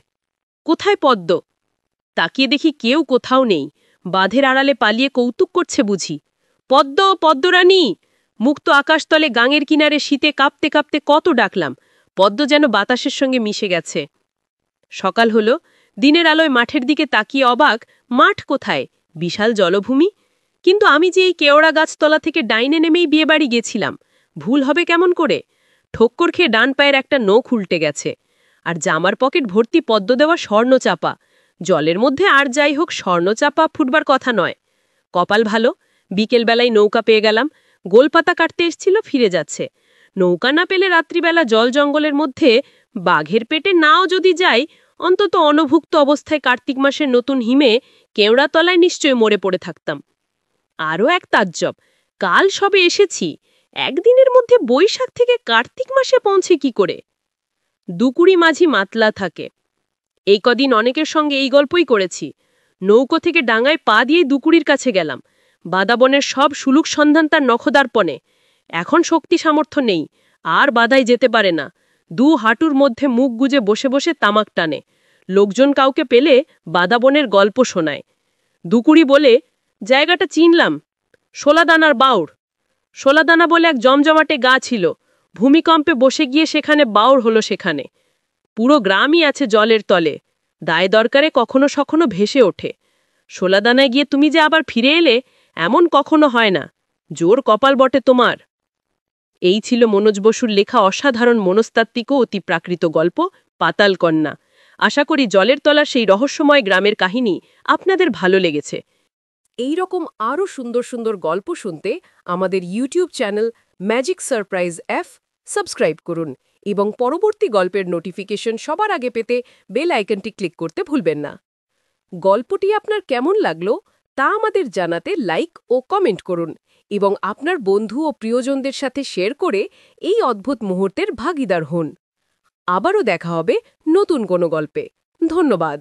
কোথায় পদ্ম? তাকিয়ে দেখি কেউ কোথাও নেই। বাঁধের আড়ালে পালিয়ে কৌতুক করছে বুঝি। পদ্ম, পদ্মরানী! মুক্ত আকাশতলে গাঙের কিনারে শীতে কাঁপতে কাঁপতে কত ডাকলাম, পদ্ম যেন বাতাসের সঙ্গে মিশে গেছে। সকাল হলো, দিনের আলোয় মাঠের দিকে তাকিয়ে অবাক, মাঠ কোথায়? বিশাল জলভূমি। কিন্তু আমি যে এই কেওড়া গাছতলা থেকে ডাইনে নেমেই বিয়েবাড়ি গেছিলাম, ভুল হবে কেমন করে? ঠক্কর খেয়ে ডান পায়ের একটা নখ উল্টে গেছে, আর জামার পকেট ভর্তি পদ্ম দেওয়া স্বর্ণচাপা। জলের মধ্যে আর যাই হোক, স্বর্ণচাপা ফুটবার কথা নয়। কপাল ভালো, বিকেলবেলায় নৌকা পেয়ে গেলাম। গোলপাতা কাটতে এসছিল, ফিরে যাচ্ছে। নৌকা না পেলে রাত্রিবেলা জল জঙ্গলের মধ্যে বাঘের পেটে নাও যদি যাই, অন্তত অনভুক্ত অবস্থায় কার্তিক মাসের নতুন হিমে কেওড়াতলায় নিশ্চয় মরে পড়ে থাকতাম। আরও এক তাজ্জব, কাল সবে এসেছি, একদিনের মধ্যে বৈশাখ থেকে কার্তিক মাসে পৌঁছে কি করে? 2 মাঝি মাতলা থাকে। এই কদিন অনেকের সঙ্গে এই গল্পই করেছি। নৌকো থেকে ডাঙায় পা দিয়েই 2 কাছে গেলাম। বাদাবনের সব সুলুক সন্ধান তার নখদার্পণে। এখন শক্তি সামর্থ্য নেই, আর বাদায় যেতে পারে না। 2 হাঁটুর মধ্যে মুখ গুজে বসে বসে তামাক টানে। লোকজন কাউকে পেলে বাদাবনের গল্প শোনায়। 2 বলে, জায়গাটা চিনলাম, শোলাদানার বাউড়। শোলাদানা বলে এক জমজমাটে গা ছিল, ভূমিকম্পে বসে গিয়ে সেখানে বাউড় হলো। সেখানে পুরো গ্রামই আছে জলের তলে, দায় দরকারে কখনো সখনো ভেসে ওঠে। শোলাদানায় গিয়ে তুমি যে আবার ফিরে এলে, এমন কখনো হয় না। জোর কপাল বটে তোমার। এই ছিল মনোজ বসুর লেখা অসাধারণ মনস্তাত্ত্বিক ও অতি প্রাকৃত গল্প পাতালকন্যা। আশা করি জলের তলার সেই রহস্যময় গ্রামের কাহিনী আপনাদের ভালো লেগেছে। এই রকম আরও সুন্দর সুন্দর গল্প শুনতে আমাদের YouTube channel magic surprise F subscribe করুন এবং পরবর্তী গল্পের নোটিফিকেশন সবার আগে পেতে বেল আইকনটি ক্লিক করতে ভুলবেন না। গল্পটি আপনার কেমন লাগলো তা আমাদের জানাতে লাইক ও কমেন্ট করুন এবং আপনার বন্ধু ও প্রিয়জনদের সাথে শেয়ার করে এই অদ্ভুত মুহূর্তের ভাগীদার হন। আবারও দেখা হবে নতুন কোনো গল্পে। ধন্যবাদ।